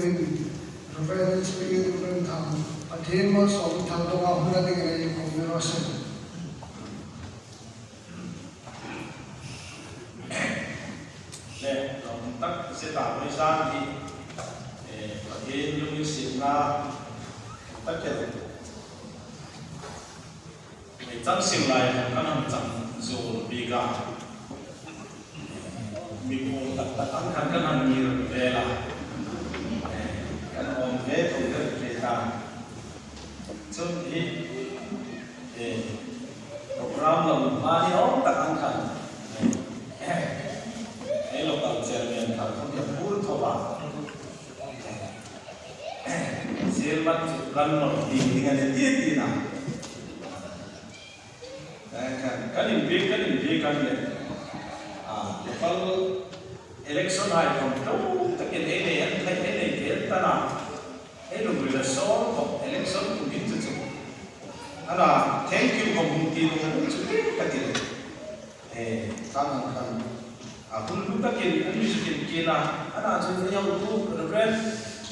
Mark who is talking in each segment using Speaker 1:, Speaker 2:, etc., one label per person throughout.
Speaker 1: in reference to you and tham athemos of thantonga hunadi gare conversation
Speaker 2: le long tak se ta mai san ki athen yung simna takket mai chang sim lai kanam chang zul biga mi ko tak kan kan ni vela kan om ve tu ke ta chun hi program lo mani om tak kan ai local chairman kan không thể pur thoba selmat kan no dengan dia na kan in kan le local election hai from to takin ene an thai ene ke tana eno gula so election ku din chu ana thank you community no chu katil kan akun lu takin an musikin kina ana chu yau tu ren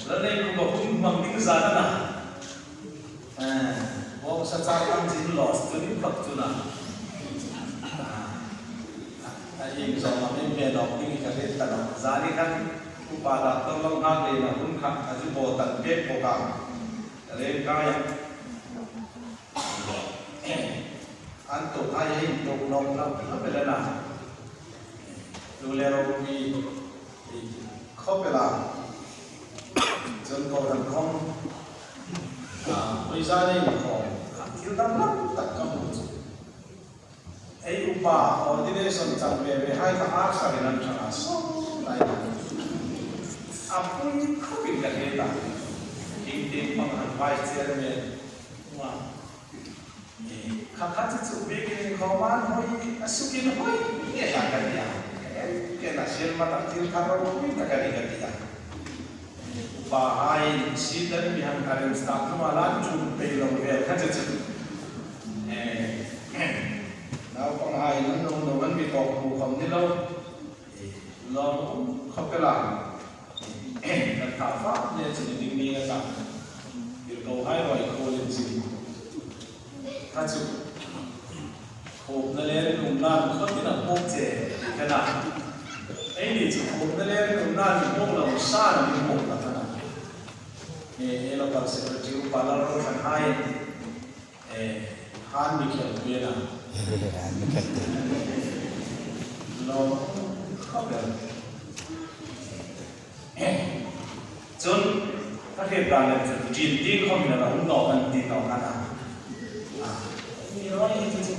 Speaker 2: lalai ku ba kun mang ding za na wo sa cha kan jin loss tu ni phak tu na ai zo ma me me dok ni ka le ta no za ni kan ku pa da to long ha le na kun kha a ju bo tan pe ko ka le ka ya an to ai to long la pe la na lu le ro mi kho pe la chân cầu đàn không bây giờ đây có thiếu đam lắm tất cả mọi thứ ấy upa ordination chẳng về hai thằng ác sao để làm chẳng số này apun không biết cái gì ta kinh tế bằng hàng vài chairman mà khát chút chút biết cái khó mà thôi asukin thôi cái là cái gì cái là xem mà tập thiếu khát rồi không biết cái gì bahai sidan bihan karen staff no alan chu pe lo ve kha cha chu nào con hai nó vẫn bị cọp phù không như lâu lo không cái làm đặt thảo pháp nên chỉ định đi là sao việc cầu hai loại khô lên gì kha chu khô nó lên cùng nan không biết là bốc trẻ cái nào ấy thì chỉ khô nó lên cùng nan thì bốc là sa là bị bốc là cái nào local secretary Palar kan hai han Michael Bena lo khabar chun ta ke plan le jin ti khom na un no kan ti no kana ni ro ni ti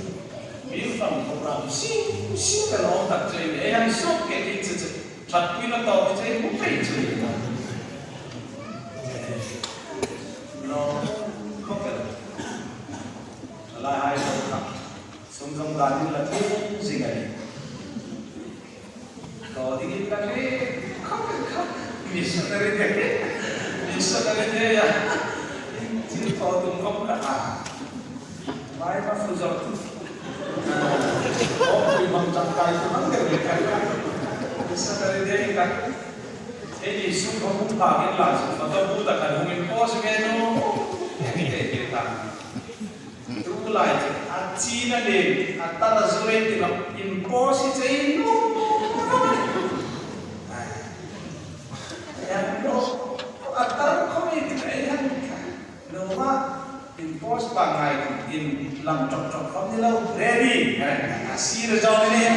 Speaker 2: mi fam program si ka lo ta tre e han sok ke ti chu chat pi na to ti mu pe chu nó không phải là hai số khác song song là như là thế gì này có thì cái không missionary thế à chỉ có tụng không cả mai mà phụ giúp có bị mang trong tay cũng được cái missionary thế cả thế thì xuống không phải cái là mà tôi muốn là cái mình có cái nó cái ta tu lại à chi là để à ta là rồi thì là impossible chứ nó nó à ta không biết cái này nó mà impossible bằng ngày in làm chọc không như lâu ready à xí rồi cho nên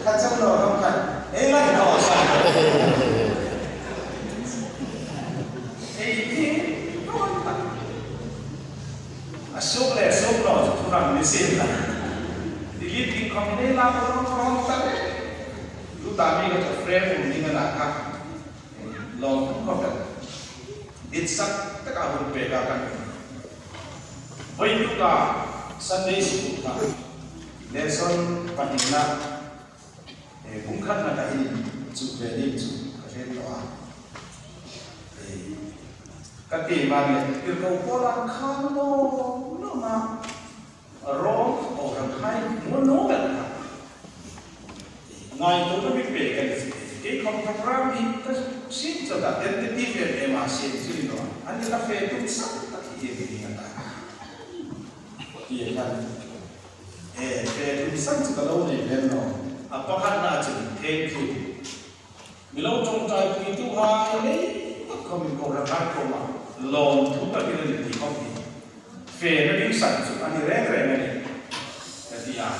Speaker 2: các cháu nó không cần ấy là nó sao số nó thu rằng mình xem là thì cái kinh không nên làm nó ta đấy lúc ta mình có thể friend của mình là khác lòng không phải ít sắc tất cả hồn về cả căn với lúc là Sunday school ta lesson phần hình là cũng khăn là cái chủ về đi chủ cái đó các tỷ mà yêu cầu có làm khăn nó mà rong ở hàng hai muốn nấu gần ngày tôi nó biết về cái cái không program thì cái xin cho cả tentative về mà xin chứ đó anh ta phê cũng sắp tất nhiên thì người ta thì anh phê cũng sắp cho cái lâu này lên rồi à bao hắn là chừng thêm thì mình lâu trong trái quý tu hai đấy không mình còn là hai câu mà lòng thú cả cái này thì không thì phê nó đi sẵn chụp anh rẻ rẻ này thì à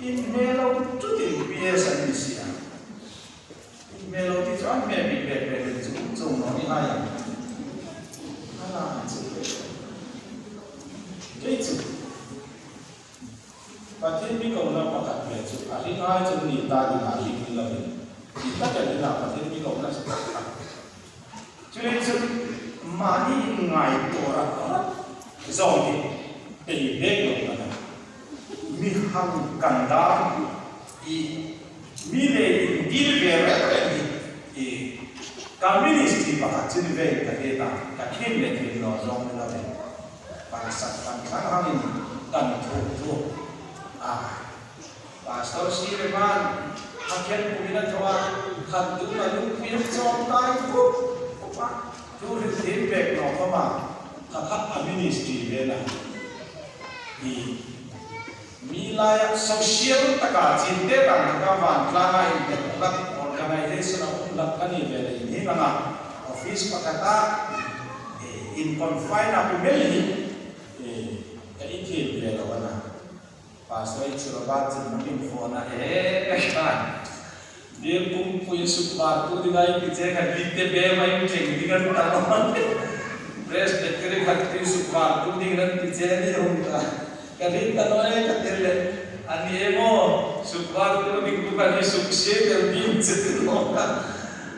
Speaker 2: in melo chút thì bia sẵn đi xí à melo thì cho anh mẹ bị bẹp dùng nó đi hay à là cái chụp và thêm cái câu nào mà cả mẹ chụp à thì hai chụp nhìn ta thì là hình là thì tất cả những nào và thêm cái câu là sẽ cho nên chụp mà đi ngày tổ ra rồi thì biết được là mi hằng cần đó mi lệ đi về rồi thì community và các chuyên về các cái các team để thì nó rong lên đây và sản phẩm sáng hàng cần thuộc và sau khi mà các cái cũng đã cho khăn cũng là những cái trong tay cũng tu được thêm về nó có mà các community về này thì Milaya social taka cinte kan ka van klana intelak organization of lakani vele ni nga office pakata in confine up meli ka ikil vele wana pasoi churabat min phone ka dia kum punya super tu dingai kice ka ditte be mai cheng digan ta press dekre khatti super tu digan kice ni hum kali tanoi katerle ani emo sukar tu dikukan ni sukse terbin setuno ka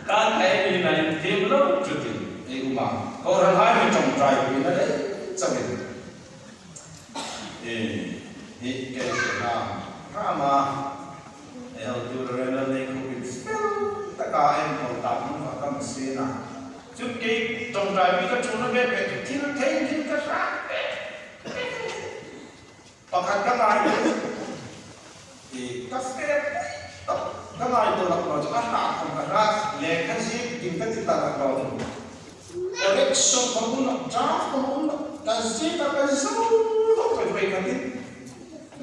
Speaker 2: kai ni nai teblo chuti eguma orang hai ni trong trai ni na le chabe ke na ma el tu rela le ku bit ta ka em ko ta mu ka ma se na chu ke trong trai mi ka chu na be tin thein tin ka sa pakat ka ngai ka fe ka ngai to la ko ka ta ko ka ra le ka si din ka ti ta la ko correction ko mun draft ko mun ka si ka so ko ko ka ti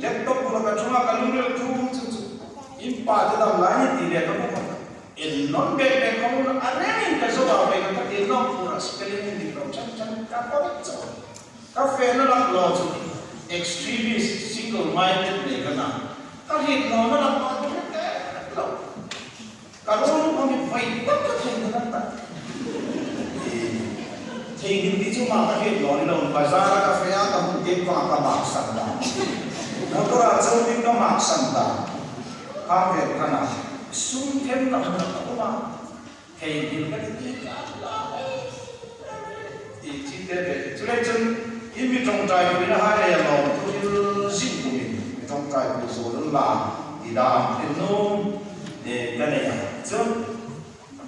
Speaker 2: laptop ko ka chuma ka lu le tu in pa ta da la ni ti le ka ko in non be be ko mun arrange ka so ba be ka ti no pura spelling ni ko chan ka correct ka fe no la lo chu extremist single-minded ne kana kahit no na lang pa lo karon kami fight ta thing na ta thing hindi cuma kahit no ni bazar ka fe ta mun ke pa ka maksan da motora chawding ka maksan da ka ve kana sum them na ko ma thing hindi ka ti ka chi te be chule in mi trong trai của nó hai này là tôi xin của mình trong trai của số nó là thì đàm thì nôm để cái này chứ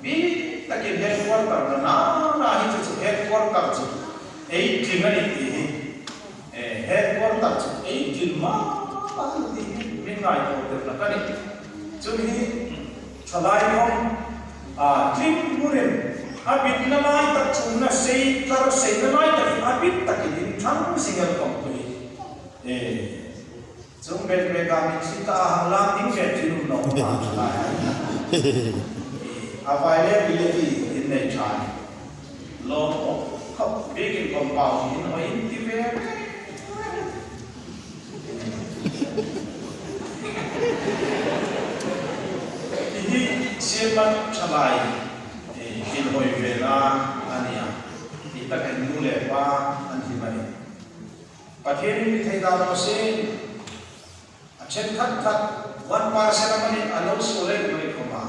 Speaker 2: vì ta kiếm headquarter là hình thức headquarter chứ ấy thì cái này thì headquarter chứ ấy thì mà thì bên ngoài của được là cái này chứ thì trả lại không team của mình abit na mai tak chuna sei tar sei na mai tak abit tak in thang single company chung ben be ka min sita hala ting se chin no ma availability in the time lo khop big in compound in o in ti ve ini siapa chalai in hoi về na ania thì ta cần nu lệ pa anh thì mày và thế nên thầy đạo nó sẽ trên khát khát one parcel mà nên anh số lên mà không mà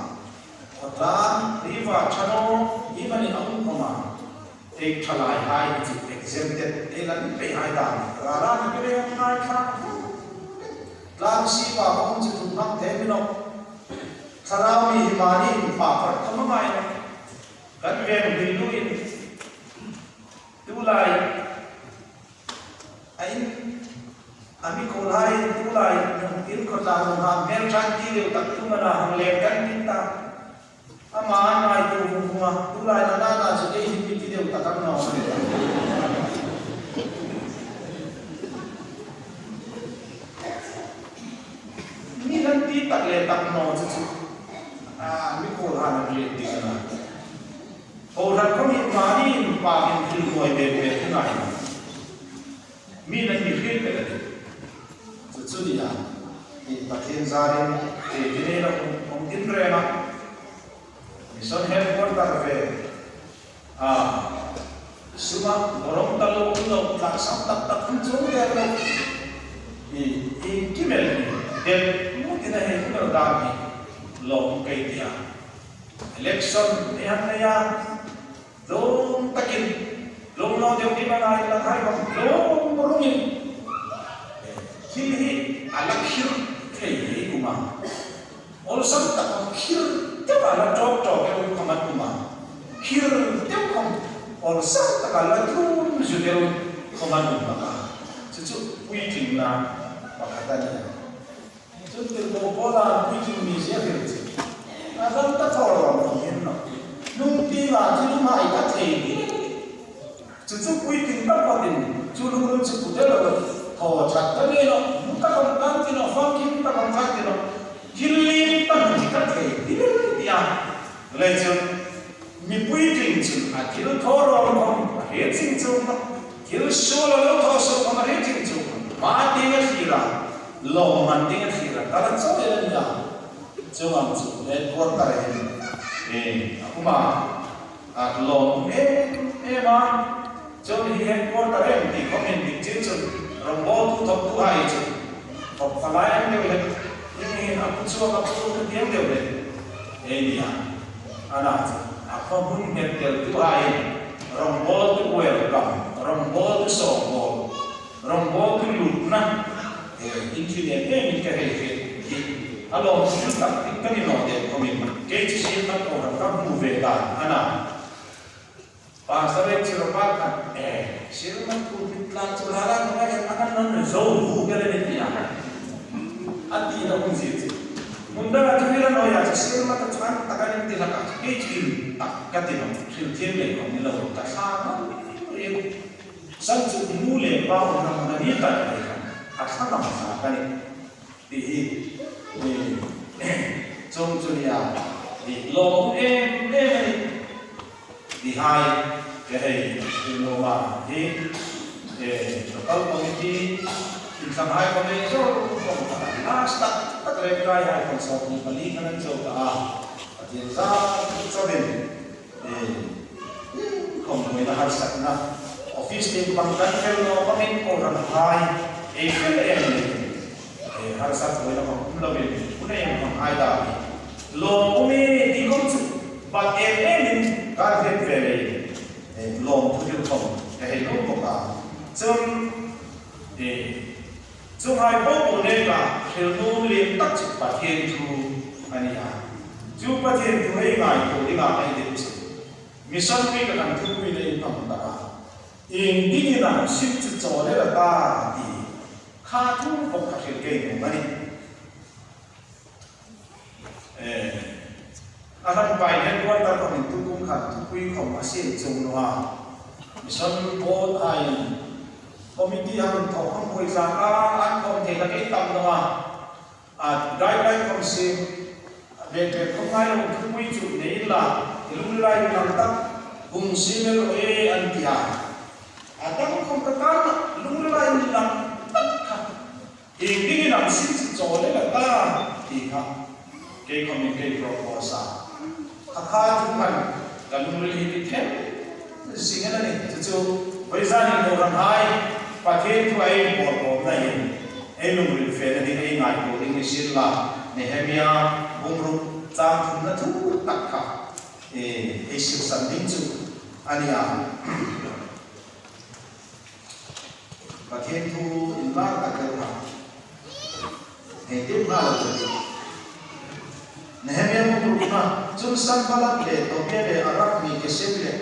Speaker 2: hoặc là đi vào channel đi mà nên ông không mà thì trả lại hai chữ exempted để lần bị hai đàn và ra cái này hai khác làm gì vào không chịu thùng năm thế mới nó thà mi mà đi bảo phải không có mai kan về một điều lui tu lại ami ko lai tu lai nang tin ko ta nang ha mel chan ti le tak tu mana hang le kan tin ta ama mai tu bunga tu lai na na so dei hi ti de ta kan no ni nan ti tak le tak no chu mi ko ha na le ti na o ran ko mi ma ni pa min ti ko be be ti na mi nan ni ke pe le chu ni ya ni pa thiên gia rin e ti ne na ong tin re na mi son he ko ta ve suma borong talo no ta sam tak tak chu ge na i kimel del mu ti na he ko da mi long kai dia election ni han ya dong takin long no de ki ba na la thai ba long borongin hi alakhir kai hi kuma ol sam ta khir te ba la tok tok ke kuma kuma khir te kom ol sam ta la tru ju de kuma kuma chu ui ting na ba ka ta ni chu te bo bola ui ting mi sia ke a dam ta thor ro hin no nung ti ma chu ma ai ka thei ni chu ui ting ta pa tin chu lu lu chu de lo thò chặt tới đây nó ta không đang thì nó phong kim ta không phát thì nó hilli ta chỉ có thể đi đi à lấy chứ mình quy trình chứ thì nó thò rồi không hết trình chứ thì nó số là nó thò số không hết trình chứ mà đi cái gì là lòng mình đi cái gì là ta đang sống đây là chứ mà chứ để tuột ta đây aku mà lòng em mà cho nên hết tuột ta đây thì có mình định chiến chứ Rambo tu top tu hai je, top falai yang dia boleh, ini aku cuba aku tu dia boleh, ini ya, anak, apa pun meter tu hai, Rambo tu welcome, Rambo tu sombong, Rambo tu lutna, internet ni kita hei, kalau kita kita ni nak dia komitmen, kita siapa orang kamu veda, anak. Pasal itu cerita siapa tu ditlan curharan mereka akan menjauh dari dia. Ati dah kunci. Munda tu bila noya siapa tu cuman takkan dia nak kecil tak katin kecil le kau ni lalu tak sama. Sangat mulai bahu orang dia tak asal nama kan di jom julia di long di hai ke hei Innova di local committee in Shanghai committee so last tak rekrai hai konsep ni balik kan so ta dia za so ben kom ni dah harus na office ni pangkat kalau kami orang hai harus satu orang lebih punya yang hai dah lo kami di konsep butการเวลลงทุนของให้ลูกบอกจึงให้พวกคนนี้ก็เชื่อรู้เรื่องตัดสินประเทศทูอันนี้จูประเทศทูให้ง่ายตัวที่ง่ายเด็ดมิสันไม่กำลังทุกวิเลยทำตาอินดี้นั่งสิบจุดโจเลยละตาดีข้าทุกคนขัดเกณฑ์มันนี่อาหารไปเนี่ยว่าตอนนี้ทุกคนขัดทุกวีของมาเสียจงว่ามิสันโบไทยคอมมิตี้ฮันทองคุยจากอันคอมเทนกันตั้งว่าได้ได้คอมซิมเด็กๆของไทยเราทุกวีจุดนี้ล่ะลุงไล่หลังตั้งบุ้งซิมเราอันที่หาตั้งคอมตะการลุงไล่หลังตั้งค่ะอีกที่นั่งสิบโจเลยละตาที่ค่ะเกี่ยวกับเกี่ยวกับโปรโซข้าทุกคนกันลุงเลยที่เทมสิ่งนั้นนี่จู่ๆบริษัทนี้โดนหายประเทศทั่วไปหมดนั่นเองลุงเลยเฟรนนี่เองไงตัวเองนี่สิล่ะเนเฮมียาบุญรุ่งจางทุนนั่นทุกตักค่ะสิบสันนิจุอันนี้ประเทศทั่วอินลาตักเลยค่ะเห็นที่มาเลยเนเฮมียาบุญรุ่งนะจุนสันพลังเลยตัวเมียเลยอารักมีเกษตรเลย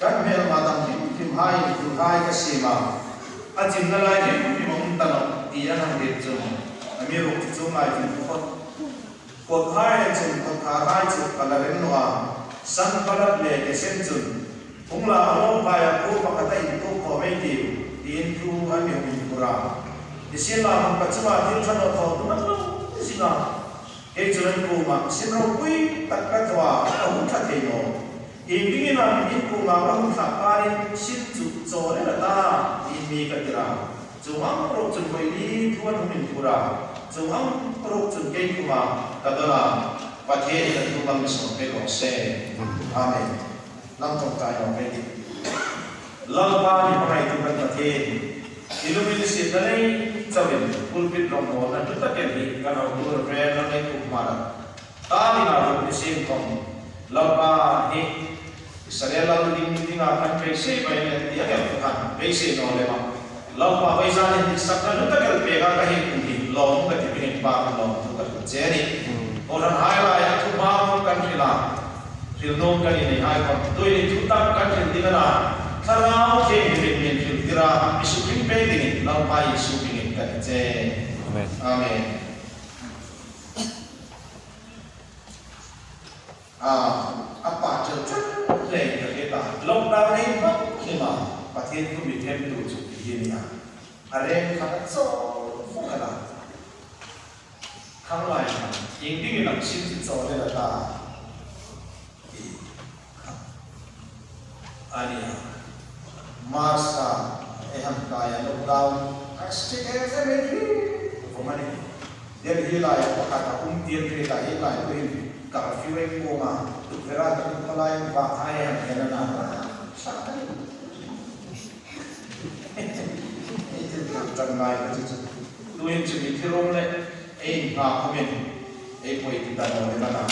Speaker 2: กันเมลมาดังพิมพ์ให้ก็เสียมาอาจินนั่นแหละพิมพ์มันตั้ง iya nang dit chung ami ro chu mai ti ko hai chung ko tha hai chu kalarin no san palat le ke sen chung ungla ro phaya ko pakatai to ko mai ti in tu ami mi pura isila pa chuma tin than ko to na isila e chuan ko ma sin ro pui tak ka thwa a tha thei no in ko ma hum tha parin sin chu cho le ta in mi ka tira chu ang ro chun koi ni thuan min pura chu ang ro chun ke kuma ka dala pathe ka tu bang so pe ko se amen lam tong ta yo pe lam ba ni pai tu kan pathe ilumin si dalai chawin pulpit rom mo na tu ta ke ni ka na dur re na ne ku mara ta ni na ru sim kom lam ba ni Israel ding akan pese bayar dia kan pese no lema lampa paisan ini sakna nuta kel pega kahi kuhi lom ka tipin pa lom tu ka jeri orang highlight tu ma kan khila khilnom kan ini hai kon tu ini juta kan khil dingana tharau ke min khil tira isu pin pe ding lampa isu pin kan je amen amen apa je le ka kita lockdown ni pa khima pathian tu mi them tu chu ni ya are kha so fu khala khang lai ying ding lam sin chi zo le ta ani masa eham kaya lockdown hashtag every for money dia hilai apa kata umtian kita hilai tu ka fiwe ko ma tu vera tu kalai ba ai am kena na sakani tan mai ka chu tu in chu mi thirom le ei ha komen ei poi ti ta no le na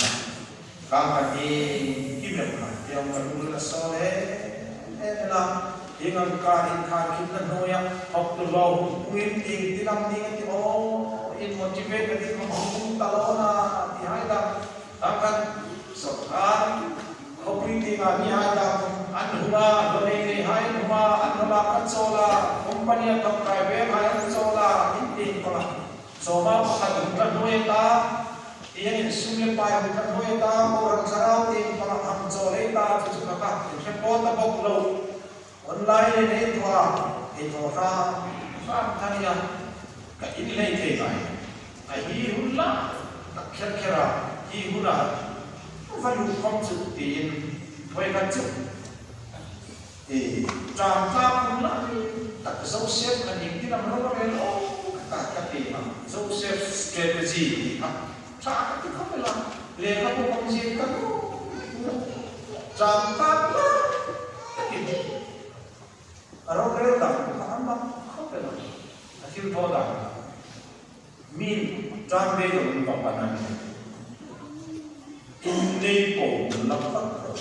Speaker 2: ka ka ni ki me ka yang ka lu la so le la ingang ka in ka ki na no ya hok tu lo win ti ti lam ni ti o in motivate ka ti mo ta lo na ti hai da akan sokan kopi tinga ni ada anhuma doi hai huma anhuma kansola company atau private hai kansola inti kola soma pakat bukan hoeta yang sumle pai bukan hoeta orang sarau ting kola kansola ta tu kaka report abok lo online ni thua itu ra tania ka inlei te mai ai hulla kira hura value không chịu tiền thuê căn chịu thì tràm ta cũng lại đặt dấu xếp là những cái năm nó lên ô cả các tiền mà dấu xếp strategy thì học trả cái không phải làm liền các bộ công gì các tràm ta ở đâu cái đó không phải làm thiếu thốn là min tràm về rồi mình vào bản này Ini ko lapat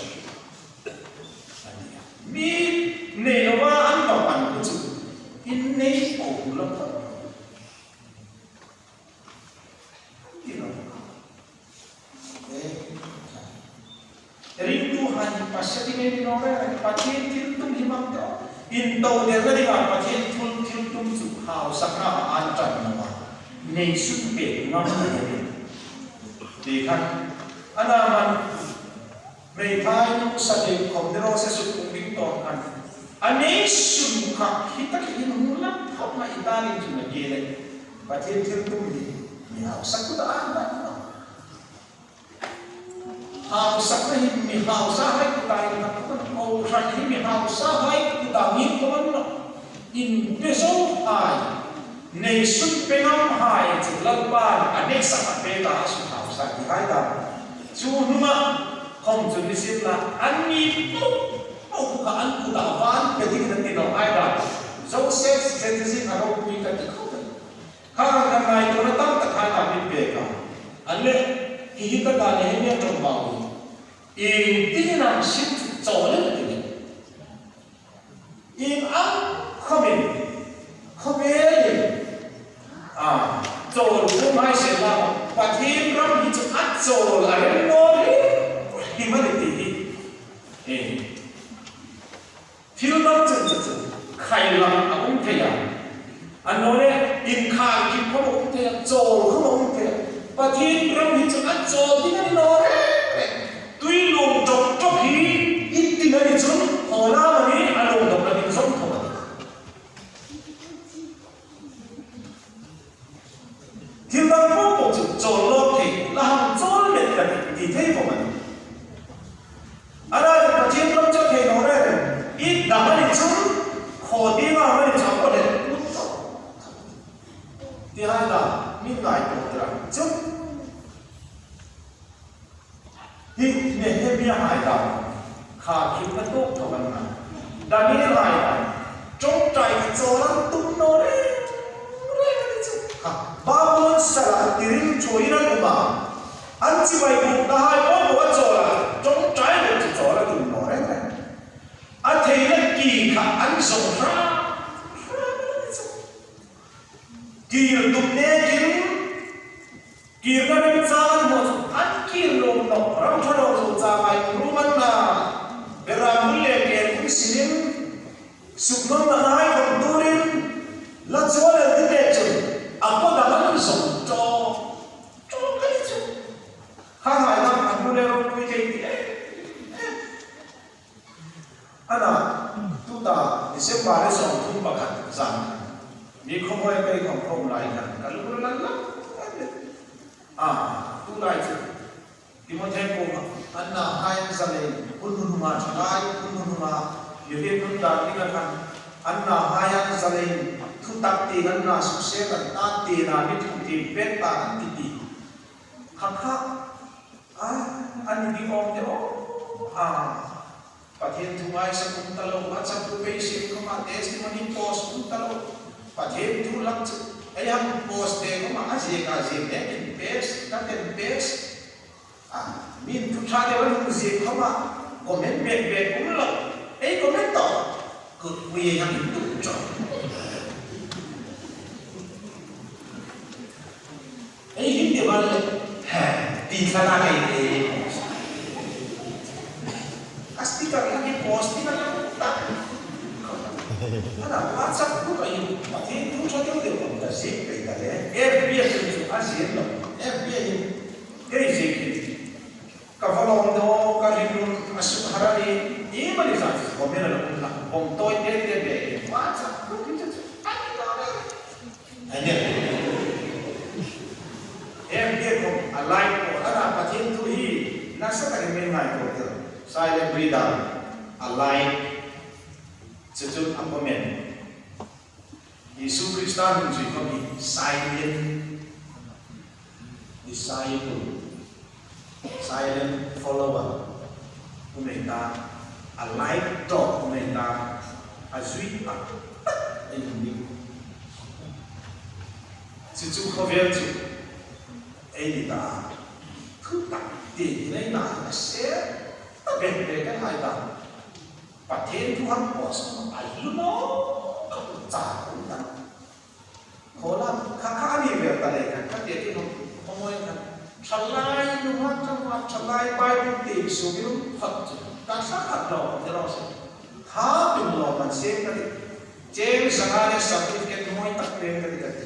Speaker 2: mi ne wa an pa pan ku chu ini ko lapat ino ring tu han pasati me ni no re patien til tum himam to in to de re ga patien til tum chu hau sakha an chan na nei su pe ngam ne ti khan anaman may tayo sa lingkod ni Rosa Sukubing Tongan ani sumka kita kinungulan hap na italin yung nagilin pati yung tumili mihawsak ko daan na hawsak na mihawsahay ko tayo na o siya mihawsahay ko dangin ko man in peso ay naisun pengam hay lagban anek sa kapeta aso hawsak di kaya Cuma kom tu disip lah ani pun kaan kudawan jadi kita tidak ada. So strategy kalau kita tikau. Kalau kita itu datang tak ada pipeka. Ane kita dah ni yang terbau. Ini nak shit jalan ini. Ini komen. Jalan tu mai selah. Pati ram itu acol ada nori humanity film tu kailang aku kaya anore in kha Pathin ram hi chun an cho tin ani no re tui lom chok chok hi it tin ani chun hola mani alom dok la din som thoma thiên bang po po chu chol lo the la ham chol met ka ti thei po mani ara Pathin ram cho the no re it da mani chun kho ti ma mani chak ko le ti hai da min ngai ko tra chum hi ne he bia hai da kha kim na to thoban na da ni hai da trong trai cho lan tum no re ha ba bon sala tirin choina ma an chi bai ku da hai ko ko cho la trong trai le cho la tum no re a thei na ki kha an so ra kir tum ne kin kir na ben chan mo an kir lom no ram thano so cha mai ruman na beram le ke kun sinim suknom na nai kon turin la chola de de chu apo da man so to ka chu ha mai na an le ro ku ke ti ana tu ta December le so tu ba khat zan mi khomoi kai khom lai kan ka lu lan la tu lai chu Timothy ko anna hai zale kununuma chai kununuma yule kun da ni ka kan anna hai zale thu tak ti anna su se kan ta ti na ni thu ti pet ta ti ti kha kha an ni om de o Pathin thu mai sa kun ta lo WhatsApp tu pe si ko ma testimony post kun ta lo Pathin thu lak chu ai ham post de ko ma aje ka je de in page ka ten page min thu cha de wan je ko ma comment bet bet cũng lo ai comment to ko wi yang tu cho ai hin de ba le ha ti kha na kai de asti ka lagi post ni na ta ana WhatsApp ko kai Pathin thu cha de ko ta se pe ta le FB se asie lo FB kai se Kavalong do karinun asuk harani ini mana sah komen ada pun lah bom toy dia macam tu kita ada dia kom alai ko ada Pathin tu hi nasa tak main mai ko tu saya berita alai sejut apa men Yesus Kristus menjadi kami silent follower umenta a light dog umenta a sweet up ini situ khavel chu ai ta thu tak ti nei na se ta ben be ka hai ta Pathin thu han pos ai lu no ka cha ku ta khola kha kha ni be ta le ka ti ti no moi ka Chalai nuhat nuhat chalai Bible teach so you hot kasakat lo terus ha pin lo man se ka James sagane certificate moi tak pe ka dikat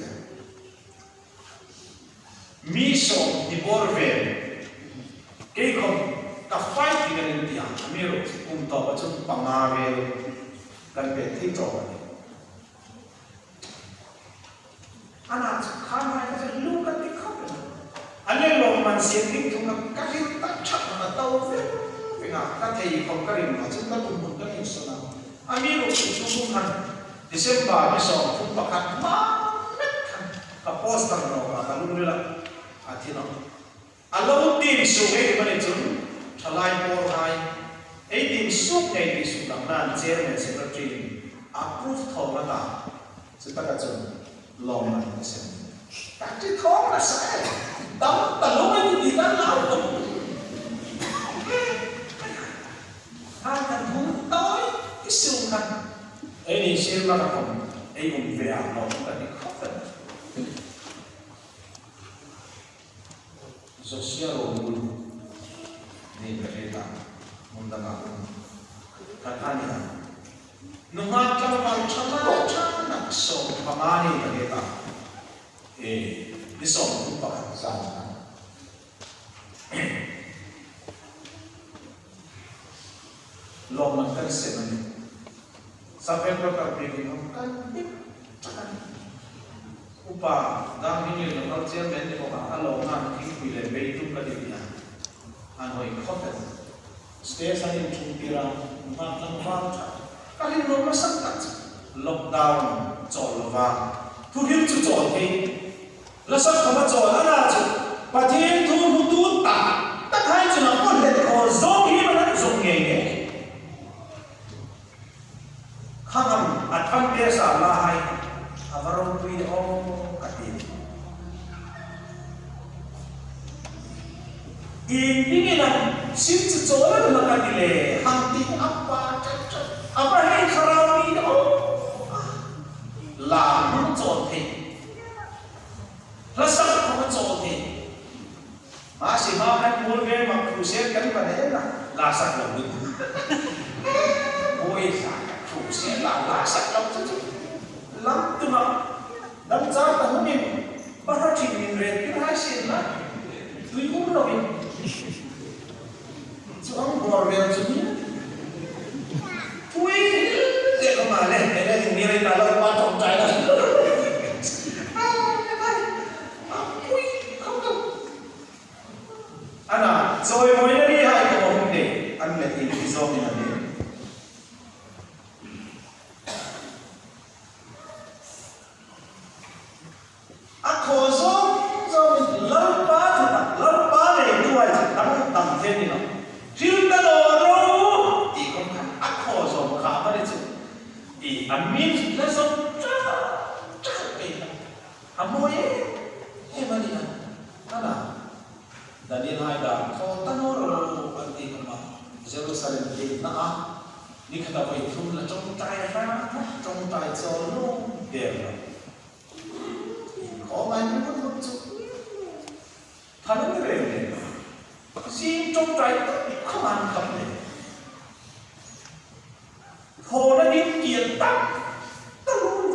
Speaker 2: miso di borve ke kom ka fight dengan dia amiro untuk macam pangave kan pe thi to ana khana ka lu ka ti khop anh lo man xiên kinh chúng các cái tác chất mà tàu phết phải ngạc các thầy không các điểm mà chúng ta cùng một cái hình số nào anh biết rồi chúng cũng hành thì xem bà mới sọ cũng bạc hạt má cả post nào cả luôn nữa là thì nó lâu tin số cái mà để chúng thay lại por hai ấy tin số này thì số làm nan chairman secretary approve thầu mà ta chúng ta cả chúng lo mà xem các cái thầu là sai tao tao lúc ấy thì tao lao tụt hai thằng muốn tới cái siêu khăn ấy đi xem mà không ấy cũng về à nó cũng phải khóc vậy social role ni berita mendengar katanya nungat kawan cakap nak so pamani berita di so lupa sana lom man kan se man saben ko ka pe ko kan upa dang ni le no chen men ko ka alo na ki pi le be tu ka di ya an hoi khotet station in Chumpira ma tang fa ka hin no ma sak tak lockdown chol wa thu him chu chol thi la sak ka ma chol ana chu pa thiên thu mu tu ta ta hai chu na ko le ko zo hi ma na zo nge nge kham athan pe sa la hai avaron pui o kati ini na sim chu chol na ka di le ham ti apa hai kharau ni o la mu chol thi la sak ka ma chol thi ma si ma hai mul ve ma khu se kan pa ne na la sak lo bu oi sa khu se la sak lo chu lam tu ma dam cha ta mu ni ba ra thi ni re ki hai se na tui mu lo ni chu ang bor ve chu ni tui de ko ma le de ni re ta lo pa chong chai la ana rồi mỗi nơi đi hai cái món để ăn lại thì do mình làm đấy khó do mình lỡ ba này đuôi đắng đắng thêm đi nào riêng ta đồ đâu thì không phải khó do khá mà đấy chứ thì ăn miếng là do chắc cái ăn muối em mà đi ăn là Daniel Haida, kau tanur anti kama Jerusalem di na ni kata kau itu la trong tai ra trong tai cho nó đẹp rồi có ai cũng không chịu thằng nó về này xin trong tai không ăn không này hồ nó đi kiệt tắc tắc luôn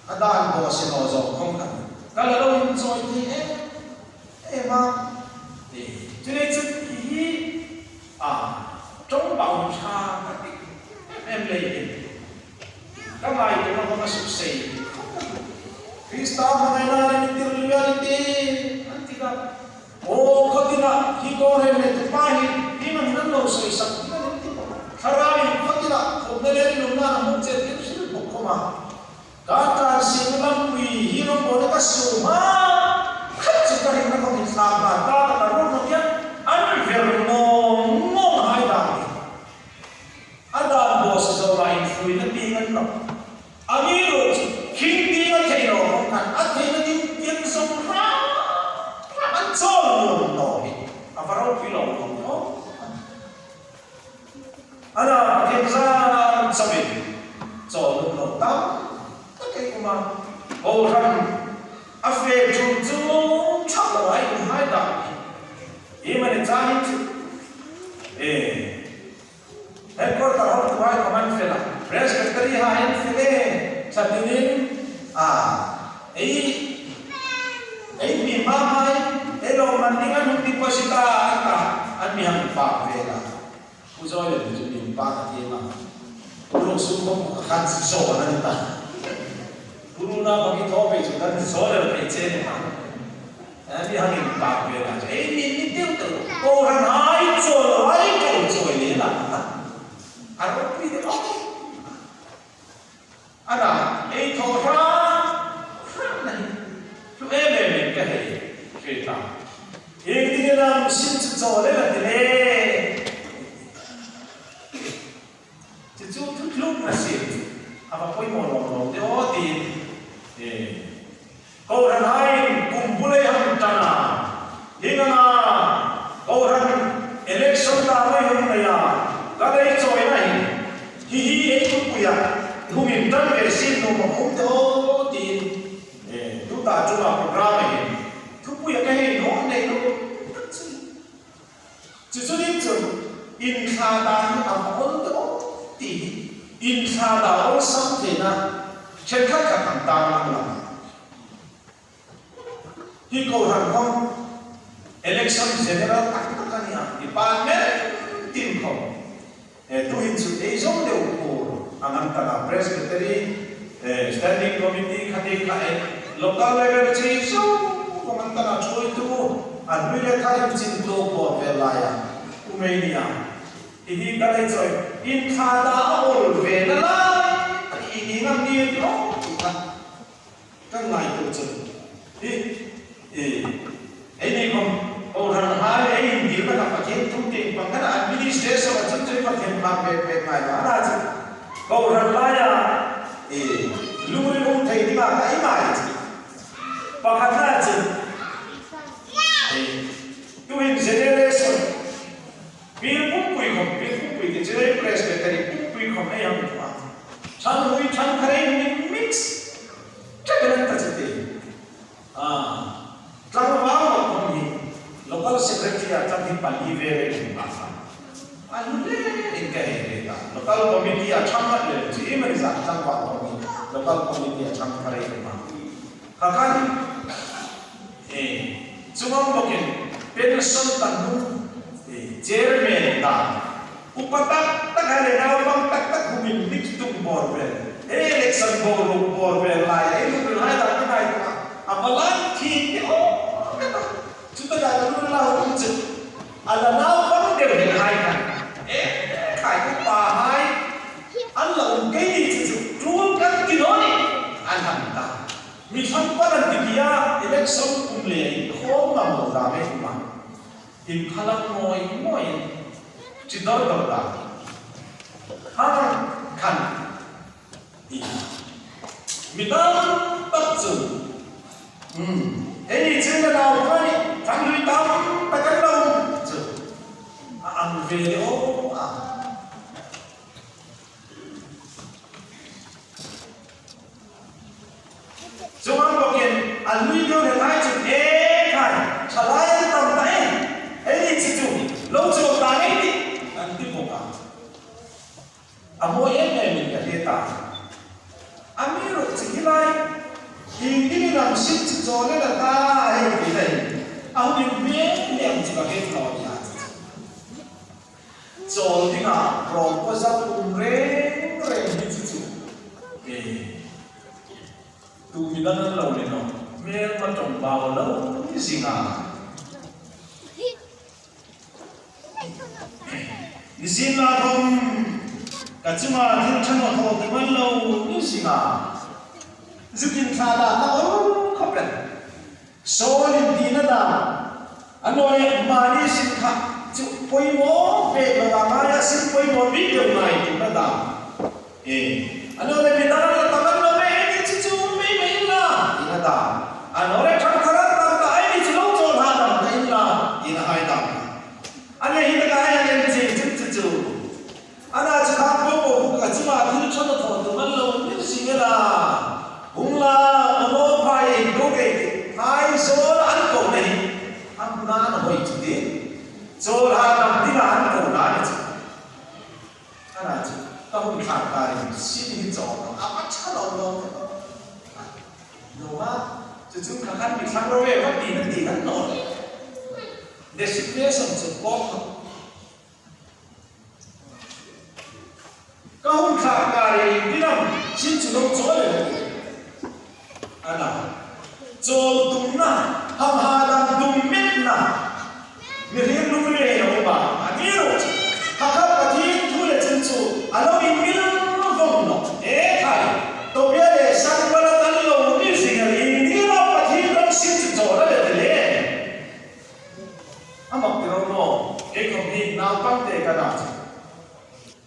Speaker 2: anh đang bỏ xin họ rồi không cần cái là đâu rồi thì em mà thì cho nên chút ý trong bào trà em lấy cái này thì nó không có sụp sệ Krista mà này là những reality anh thì là ô có tin là khi có em này thì phải khi mà nó lâu sôi sạch nó đến thì Ferrari có tin là không nên lên luôn là một chiếc tiếp sức một không à kata simulan wi hiro boleh kasuma jika kita kami sama kata taruh dia anverno ngom hai dami ada bos seorang fui nanti kan amiro king dia kero kan athena din yang somra ancol no apa rau pilo no ada kenza sabit so no tam cái mà ô răng áp về chung chung chắc là ai cũng hai đợt ý mà để trả hết hết có tao học tụi ai còn ăn phê là rest cái gì hai hết phê chắc nên ấy mi ma mai ấy lo mình đi ăn một tí pasita ăn mi hàng phàm về là bây giờ là mình đi ba cái gì mà lúc xuống không khăn sổ là người ta Guru na bagi tope juga soal receh mana, ini hanya bab bela. Ini tu orang hai kau ni lah. Apa pilih apa? Ada, orang tu ni kita. Ini dia nak mesin soal lah ni. Cucu tu klub mesin. Apa pun mau dia di Orang lain kumpulai ham tanah, hingga orang election damai ham naya, kalau itu ini, hihi itu punya, humintan versi nomor untuk di, tu tak cuma program ini, tu punya kaya nom ni tu, justru itu insadan apa untuk di, insadan orang sampai na. Cekak kan tangan lah. Hiko orang election general tak kan ya. Di parlimen anam tana presbytery standing committee khati khai local level chi so kaman tana choi tu anwile thai chin to ko velaya umenia hi kalai choi in khada ol velala i ngam ni no kan ngai tu chun ini kom orang hari ini dia nak pakai tunting pangkat administrasi macam tu pakai pakai mana aja orang lain lu thầy đi mà cái mày pakai aja tu in generation bil pun kui ke jadi presbytery kui kom yang tu chan kare mix cakaran terjadi kalau mau local secretary akan dipalih về apa? Anu deh, ingkar local committee akan ada, jadi mereka akan buat local committee akan kerja apa? Kakak, cuma mungkin pension tanggung, chairman dah, upatak tak ada nama tak humin diktum borbel, election borbel lain, itu berlai tak ada apalagi chúng ta đã luôn là hỗ trợ, là nào vẫn đều hiện hai cả, khai cũng bà hai, anh làm cái gì chứ luôn các cái đó đi, anh làm ta, mình không có làm gì cả, election cũng liền khó mà một làm ấy mà, thì khá là ngồi, chỉ đó đâu là, hàng khăn, mình ta tập trung. Ini cerita nào vậy? Thằng lui tâm ta cắt đâu? Ăn về ô à? Chúng anh bảo kiện ăn lui đâu để ai chụp khai, trả lại tầm tay. Ini chỉ chụp lâu chụp ta ấy đi, ăn tiếp một à? Mỗi em này mình phải đi ta. Anh biết rồi chỉ lại. Ini làm shit cho nên là ta hay cái này, ông đi biết niệm chỉ có cái nói nha, cho nên là rồi có sao cũng rèn như thế chứ, tu mình đã lâu rồi nó, mình mà trồng bao lâu như gì à, như gì là không, cả chúng ta thiên chân mà thọ thì vẫn lâu như gì à. Zukin kada na không được, số linh tin đó, anh nói mà đi xin khắc, chụp quay mỏ về là mà xin quay mỏ biết điều này thì nó đam, anh nói là vì ta là ta nó mấy cái chú mấy là, thì nó đam, anh nói là khắc khắc đam ta ai đi chú cho他đam cái là, thì nó hay đam, anh ấy hiện tại anh ấy gì chú, anh ấy chỉ khắc bộ cái chú mà thứ cho nó thọ từ mình lâu như gì là. Cũng là một vài câu kể hai số là ăn cầu này ăn na là hơi chút đi số là làm đi là ăn cầu lá này chứ anh là chứ tao không khả cái xin đi chọn nó áp chắc đâu đâu đúng không chứ chúng ta khăn bị khăn rồi về phát đi nó nổi để sức khỏe sống sự tốt tao không khả cái đi làm xin chủ động chọn rồi ana chol tum na ham hadam tum mit na mi riêng lu le yo ba ani ro ha ka pa thi thu le chen chu alo in mi no vong no khai to bia le sang pa la tan lo ni sing ali ni ro pa thi ro sin chu cho la le amak ro no kom ni na pang te ka na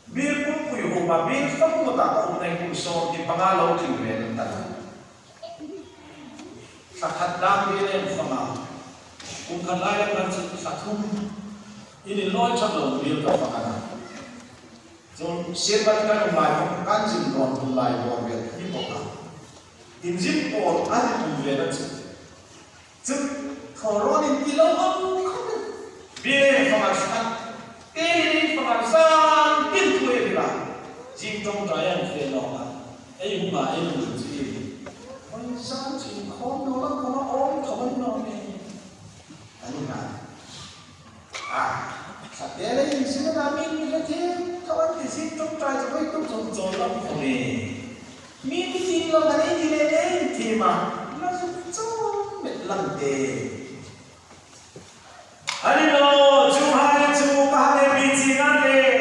Speaker 2: bir pu pu yo ba bir fam mo ta ko nei ku so ti pangalo thi le ta sakat dam dia yang faham, bukan layak dan sakum ini loy cakap dia tak faham. So siapa kan mulai kanjeng don mulai borbel ini bukan. Injil pun ada borbel tu. So koron ini lawan kan. Dia faham sakat, ini faham sang pintu dia. Jin dong daya felongan. Bukan ini tu. Sang chỉ khó nó lắm, nó ốm khó nó này, anh สัตย์อะไรสิ่งนั้นมีอะไรที่เขาอันที่สิ่งต้องใจจะไปต้องจงจงลำคนนี้มีสิ่งเราอันนี้ดีเลยที่มาเราจะจงเม็ดลำเตะอันนี้เราจูหายจูกาเลยมีสิ่งนั้นเลย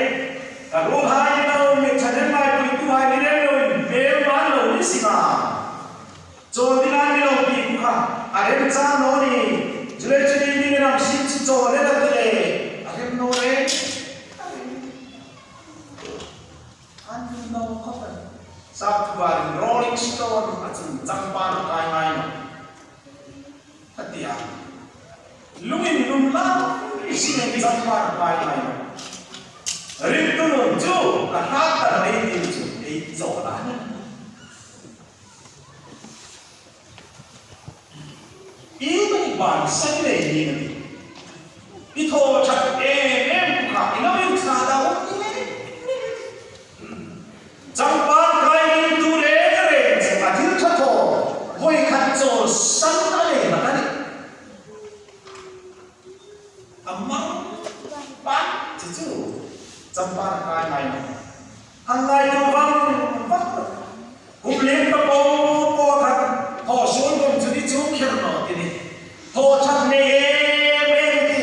Speaker 2: แต่รู้หายเราไม่ชัดเจนไม่คุยตัวหายนี่เลยเราเบลมันเราไม่สิมาโจดีนั้นเราปีกุค่ะอะไรเป็นจ้าโน่นี่จุดจุดนี้เราสิ่งที่โจเลยเราเลยอะไรโน่เลยอันนี้เราเข้าไปสับทุกวันโรลลิ่งสโตนอาจจะจังปานกายไม่ฮัตติอาลุยนุ่มล้าสิ่งที่จังปานกายไม่ริมตุนจูกระหัตถ์อะไรนี่จูไอ้โจละอีมันบานสังเลยนี่นะอีโทชัดเอ็มค่ะอีน้องยังสาดาวจังปานกายนี่ดูเร่เร่จะมาถึงชัดโตไว้ขัดโจสังอะไรมากันนี่อามังปัดจู่จังปานกายไม่อันไหนตัวบังปัดกุมเลี้ยงตะโกโกทักพอชวนผมจะได้จูเขียนหน่อยทีนี้โทชัดเนเมติ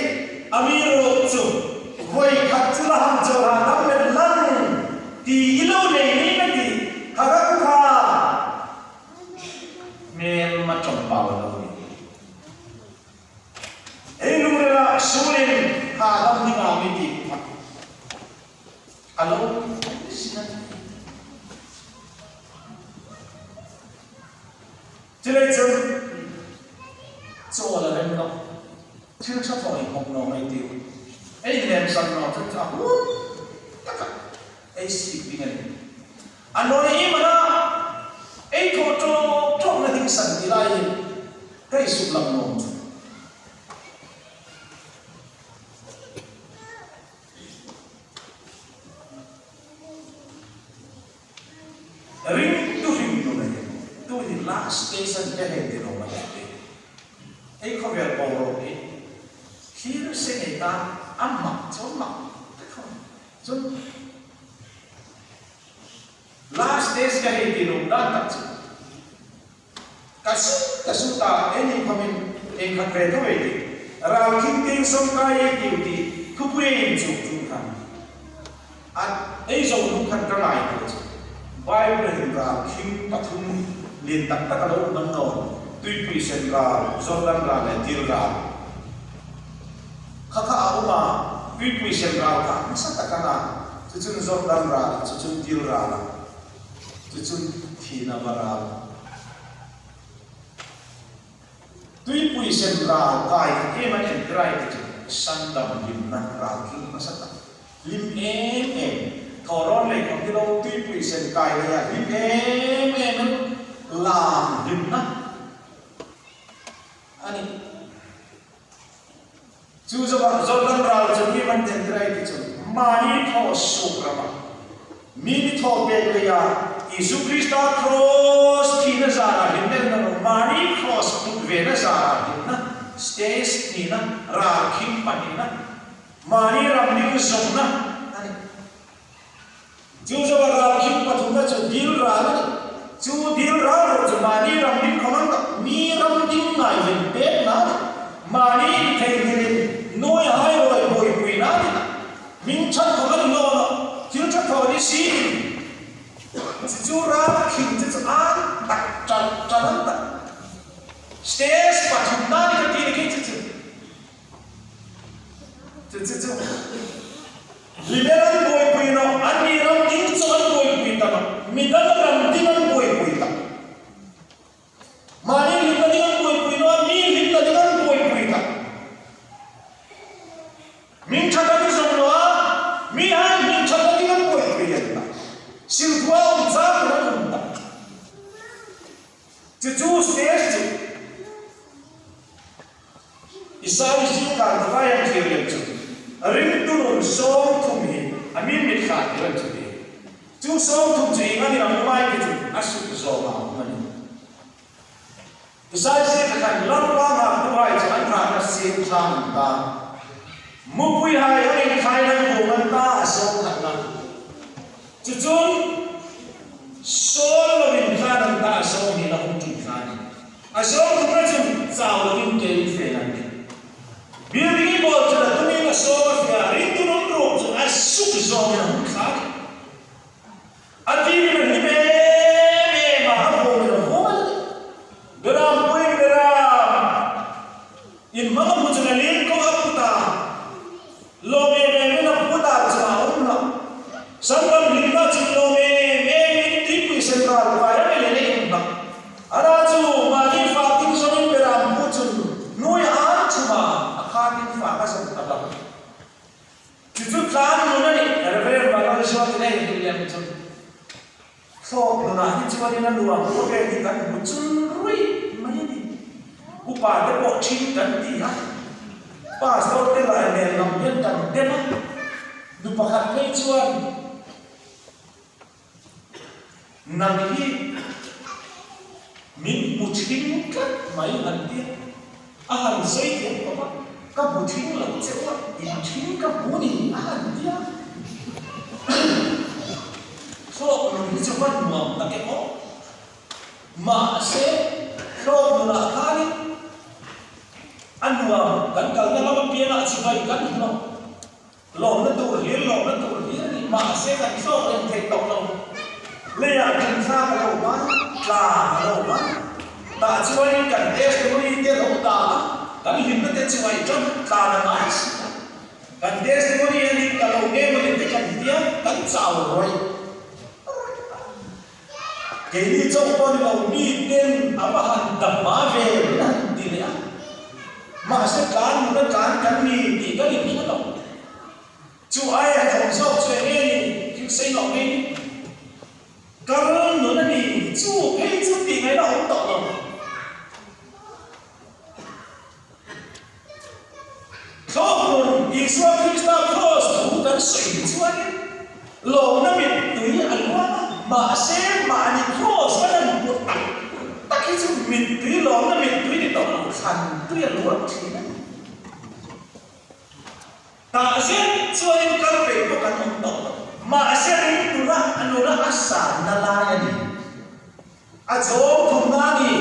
Speaker 2: อามีโรจูไว้ขัดจุลหันจุลหันทำเป็นลันตีกิโลเนนี่ไม่ดีข้าก็ข้าเมลมาจมเปล่าเลยเอ็นุ่มเรื่องสูรินข้าทำที่มาไม่ดีฮัลโหลสินะจะเลยจะโจอะไรไม่รู้ชื่อชอบตัวอีกของน้องไอ้ดิวไอ้เรียนสันน้องจะทำวุ้นตะกัไอ้สิบปีเงินอันนู้นไอ้มันนะไอ้โคโจชอบนั่งสันติไลใกล้สุดลำน้องริมตุริมตุเลยตุริม last station แค่เห็นเดียวมาเลยไอ้เขาเรียกโอโรนี่คิดเสียงตาอันมักจนมักจน last station แค่เห็นเดียวด้านตัดจุกระสุนตาเอ็นพามินเอ็นขัดเรทเอาไว้ดิเราคิดถึงสงครามที่ดีคุปเองจุดกันอันไอ้สงครามกันกระไรกันไว้เรื่องการคิงปฐุมเรียนตั้งแต่กระโดดน้ำนอนตุยปุยเซนราจอร์แดนราและทิลราข้าเอามาตุยปุยเซนราค่ะไม่ใช่แต่กันนะจุดจอร์แดนราจุดทิลราจุดทีนาบาราตุยปุยเซนราไก่เอ็มันเอ็นไกรจุดสันดำลิมนักราคิงไม่ใช่แต่ลิมเอ็มทอร้อนเลยของที่เราตุยปุยเซนไก่เลยอะลิมเอ็มลามลิมนะอันนี้จูจะว่าจอร์แดนราจะมีมันเอ็นไกรจุดมานีทอสุกระมามีนิทอเบลเลยอะอิสุคริสต์ครอสที่นั่นซาราลิมเนี่ยนะมานีครอสพุทธเวนัสซาราลิมนะสเตสนี่นะราคิมปันนี่นะมานีรำนิวซงนะอันนี้จูจะว่าราคิมปัทุนนะจูดิลรานะจูดิลราจูมานีรำนิวขมันก็มีรำนิวไงเป็นเบ็ดนะมานีเทเงินน้อยหายรวยบ่อยปุยนะมิงชันขมันโน่นะจิลชันทอนี่สิจูราคิมจะอ่านตักจันตักสเตสปัจจุบันนี่ก็ที่นี่จู่ลิเบรันบอยปุยโนอันนี้เราดิ้งโซนบอยปุยตานะมิดันเราดิ้งอันบอยปุยตามานี่ลิบดิ้งอันบอยปุยโนมีลิบดิ้งอันบอยปุยตามิงชัดดิ้งส่งโนอามีฮันมิงชัดดิ้งอันบอยปุยตาสิลตัวอุจจาระนั่นตาจู่สเตสจู่อิสราเอลสิ่งการทำให้ยังเที่ยวยังจู่ริมตุนส่งทุ่มหินอามีมิตรขาดยังจู่ดีจู่ส่งทุ่มจีงั้นเราไม่คิดอาสุกส่งมามันอิสราเอลสิ่งการลำบากมาตัวไอ้ฉันทำให้สิ่งทางตา mua quy hai anh khai năng hồ ngân ta sâu thật là chú chun số là mình khai năng ta sâu thì là không chịu khai à sâu cũng là chun sao là mình kể về năng đi bây giờ bộ cho là tụi mình là sâu là phải riêng tụi nó rồi cho ai súc gió là không khai à thì mình đi về mà học hồ là hồ Geram pui geram, in mana muncul ni kau aputa, lome me na puta cuma umla, sambil lima cik lome me tipu sentral kaya me lele umla, ada tu mani fatin sonin geram muncul, noi cuma akatin fakas tabak, cucu kan mana ni, ada berapa orang sesuatu ni yang muncul. So, nona cuma ni dua, kau kita muncul rui, mana ni? Upah dia buat cinta dia. Pas kau telah melam yang dan dia, lupa hati cuan. Nanti, min mucin kan, main nanti, ahan saya apa? Kau mucin lah, cewa, mucin kau buni, ahan dia. So, ini cuma dua, tak kau, masih, so mula kali, anu kan kalau nama piana sebagai kan no, lo nanti ni masih kan so yang tektok lo, lihat kenapa lo man, lah lo man, tak cuma ini kan tes temui dia lo tak, kan ini nanti cuma itu karena mas, kan tes temui ini kalau dia menentukan dia kan sahaja. Jadi coba kalau bikin apa hantam mavel nanti ya, masa kan kami tiga ini kalau, cuai yang sok cuai ini kita nak ini, kalau nona ni cuai itu tiga dah untuk lo, kalau Yesus Kristus terus bukan sih cuai, lo nabi tu ni alwa. Masih mani cross kan buat tak itu mitri loh, na mitri di dalam santu yang luar sini. Tak sih soal karpe bukan untuk masih itu lah anura asal nalaya ni. Ajo kumani,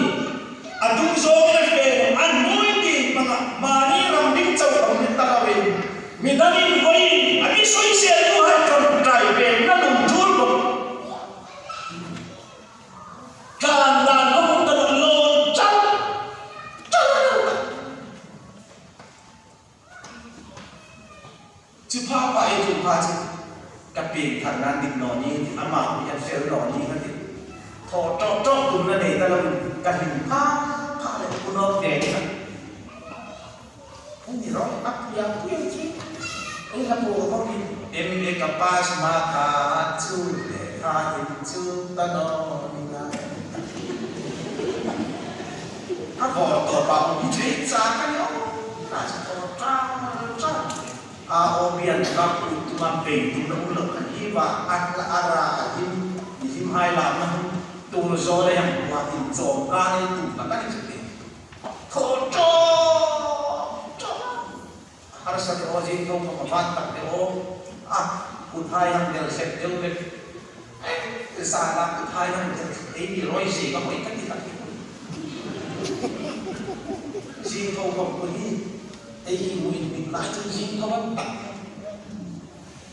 Speaker 2: adung zoe fe, anu ini mani rambing cakap minta kawin, midani koi, abi soi saya tu hai karpe fe, nalung jur kan lalu terloncat, cepat apa itu pasti, tapi karena di noni, amat yang sel noni nanti, cocok pun nanti kalau kahim apa pun orang ni, ini orang apa yang punya sih, ini apa orang ini kapas maka cu, kahim cu tanah. Apa bau cerita kan ya? Nasi kotor, obian kapu itu mampu itu nak kan iba ara im hai lama tu zole yang buat itu kan itu kan itu kotor harus ada orang itu membantak dia uthai yang dia set dia salah uthai yang dia ini roisi kamu ikan tidak xin câu không có gì, ai mình lại cho xin câu bắt đặt,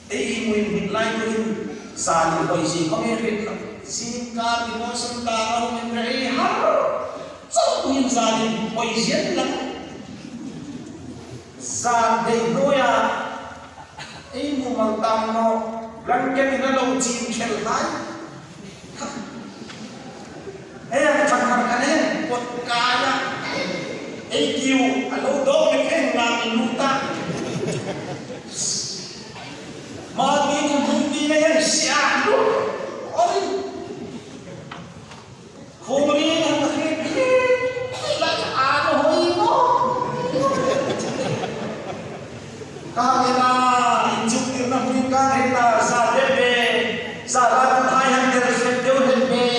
Speaker 2: ai mình lại cho sàn rồi gì có nghe việc xin ca thì có sân ca đâu mình thấy hát, rất nhiều gia đình quay diễn lắm, sàn để nuôi ai mua mang tam nó, răng cái nó lâu chim khéo thái. Chẳng hạn này, một cái ấy kêu, lâu đó mình thấy làm mình lúc ta mà đi cùng lúc đi này xa lúc ôi không đi làm được hết lại nó hơi nó cái là hình chụp tiền năm mươi ca hay là xa đẹp về xa ra cũng hai hàng tiền sẽ tiêu hình về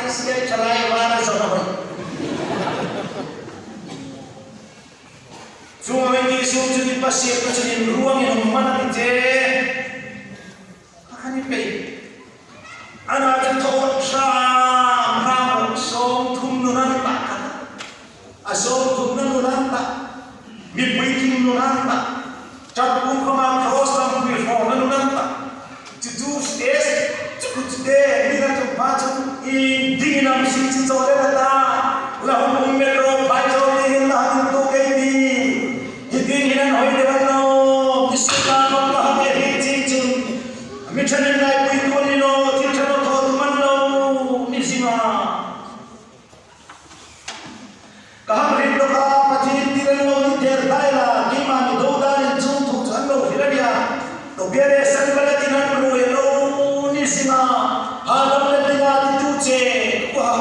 Speaker 2: saya cerai mana sama Giêsu cho đi bác sĩ cho đi ruộng những mana đi chơi anh đi về anh ở trên thôn sam ram sông thum nuran ta à sông thum nuran ta mi bui kim nuran ta chặt bung không ăn cross làm bui phò nuran ta to do this to today ni là trong ba trong in đi nam sinh cho đây là ta là hôm nay metro phải cho đi là chúng tôi cái đi Hindi na nói để bạn nó Islam không có hấp dẫn gì chứ mình chân lên lại quỳ tuôn đi nó thì chân nó thọ tụi mình đâu như gì mà cả hai bên đó cả phát triển đi lên nó đi theo đại là khi mà mình đâu đã lên chung thuộc chân đâu thì là gì à đâu biết là sân bãi thì nó rồi đâu như gì mà hà lâm lên đi ra thì chú chế quá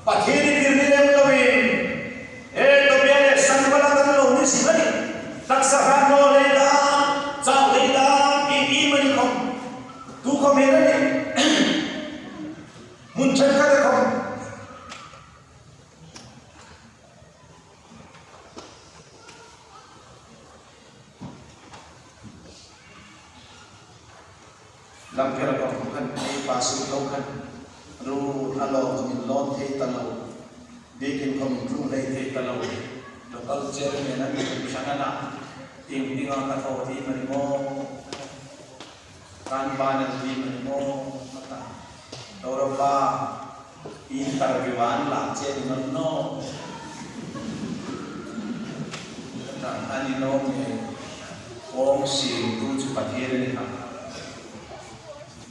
Speaker 2: phát triển đi lên đâu mình đâu biết là sân bãi thì nó như gì vậy taksahan no leila sa leila i mani không tu không hề đấy muốn chân cái không làm cái là không khăn đi phá sự không khăn rồi alo mình lon thế ta lâu đi kinh không trung đây thế ta lâu kalau cewek ni nanti bersama nak tinggal tak tahu di mana mo kan banan di mana mo mata Eropa interviewan lah cewek mana no tak ani no ni orang si tu cepat dia ni kan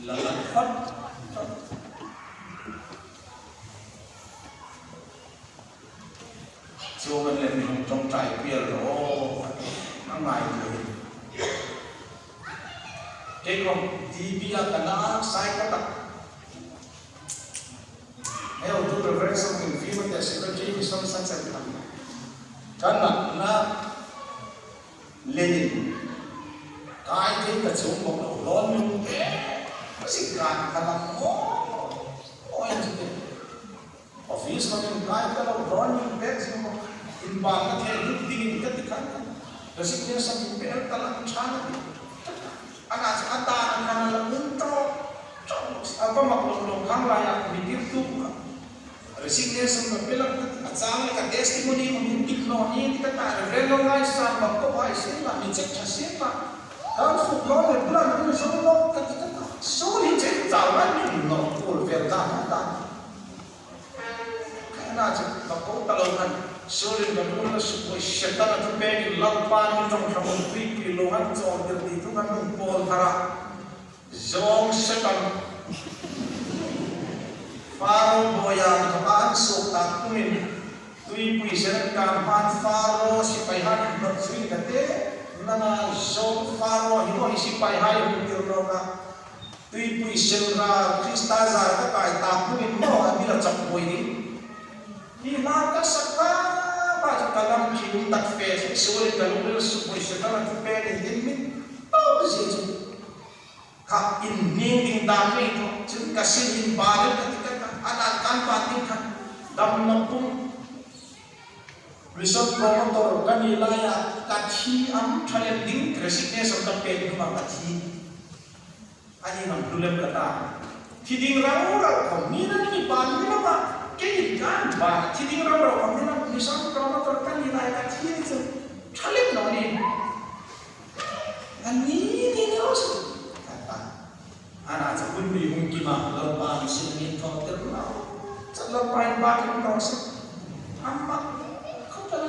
Speaker 2: lalat hot cho mình lên mình trong trại kia rồi nó ngày rồi cái con đi bia cả nó sai cái tập theo tôi được vẽ xong mình phim mà sẽ có chỉ xong sáng sớm thằng cái mặt nó lên cái thế là xuống một đầu lớn luôn nó sẽ cạn cả lòng ôi office ko yung kahit ka lang doon yung beds mo imbangan niya yung tingin ka tikan ka kasi niya sa bibel talang chana anak sa kata ang kanalang unto apa maklulong kang layak bitirtu ka kasi niya sa mabilang at sa amin ka testimony mo yung tikno niya hindi ka tayo relongay sa magkabay sila mincheck siya sila ang suklong ay bulan yung sulong katika sulit siya tawanan yung no verdad na chắc là cố ta lâu hơn số lượng người cũng là sự hội sẽ ta là chúng bé thì lâu ban trong trong một quý kỳ lâu hơn cho được thì chúng ta cũng bồn thara dòng sẽ cần pharo boyan các bạn số ta của mình tuy quý sẽ cần ban pharo sẽ phải hai được suy cái thế là dòng pharo hiểu hay sẽ phải hai được điều đó cả tuy quý sẽ ra Krista ra các cái ta của mình mà bị là chậm bồi đi Ina kasaka baca dalam kirim takfir sulit kalau beliau supaya sekarang tu pede dimin apa sih itu kak ini dindami itu cuma kasih in balik ketika ada kan batin kan dalam nampung resort promotor kan ilaya kaci am kalian ding kresiknya serta pede rumah kaci ani nam dulu kata tiding raura kominan ni balik apa cái kan ba thì tiếng rau rau không nên là sao có nó cái gì này là thiên sự challenge nó đi anh đi nó sao anh sẽ quân bị hung kim mà lâu ba sinh viên thọ tiếng nào chắc lâu ba cái nó sẽ amma không phải là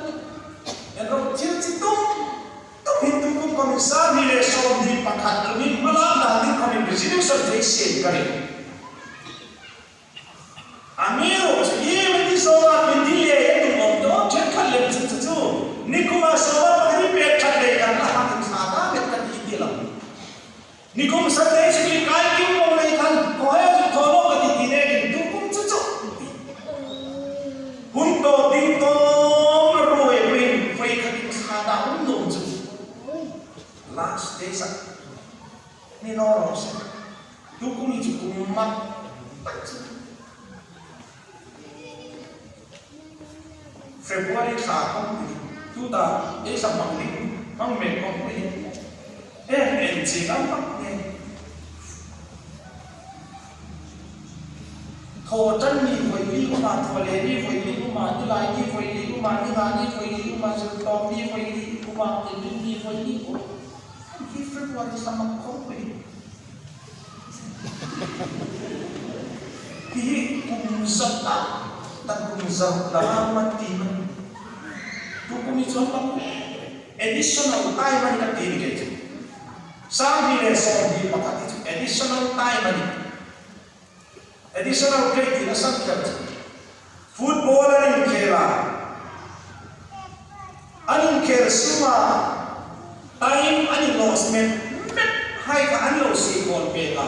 Speaker 2: em đâu chưa chỉ tung hiện tung còn sao đi để xong đi bắt hạt mình mà là đi còn mình chỉ được sao thấy xịn cái này Amiro, ये मत सोवा बिंदी है तुम तो चेक कर ले चुचु निकुमा सोवा पकड़ी पेट चढ़ गई करना हाथ खाता में कटी दिला निकुम सत्य से भी काय क्यों बोल रही था कोई जो थोड़ो कटी दिने कि तुम चुचु हुन तो दिन तो रोए बिन फई कटी खाता हुन दो चुचु last day sa ni noro sa tukum ni tukum mat Februari 3 chúng ta để xong bằng điểm mang mẹ con đi em chỉ ăn bắt nghe thô chân đi với đi của mà thô lệ đi với đi của mà đi lại đi với đi của mà đi lại đi với đi của mà rồi tóm đi với đi của mà đi với đi của khi phép qua đi sama không vậy khi cùng dập ta cùng dập ta mati man tu cùng đi chọn bằng additional time man ka tin ke chu sang đi le so đi pa ka chu additional time man additional ke ti na sang ka football an khela an khel suma time an loss men hai ka an lo si kon pe ka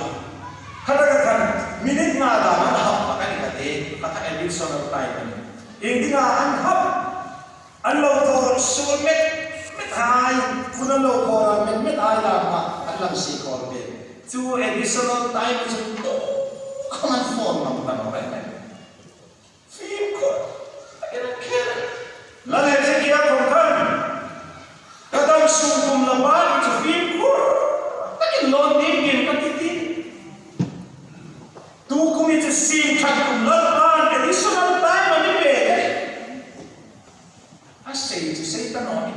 Speaker 2: kada kan minute na da na hap pa kan ka te ka additional time indinga an hap an lo to so met hai kun lo ko met hai la ma an lam si kon pe chu additional time chu to common form nam ta no right film ko era kera la le se kia kon kan kadam sum kum la ba chu film ko takin lo ni game ka ti tu kum it sim khat kum la ban additional time ani pe a sei tu sei ta no ni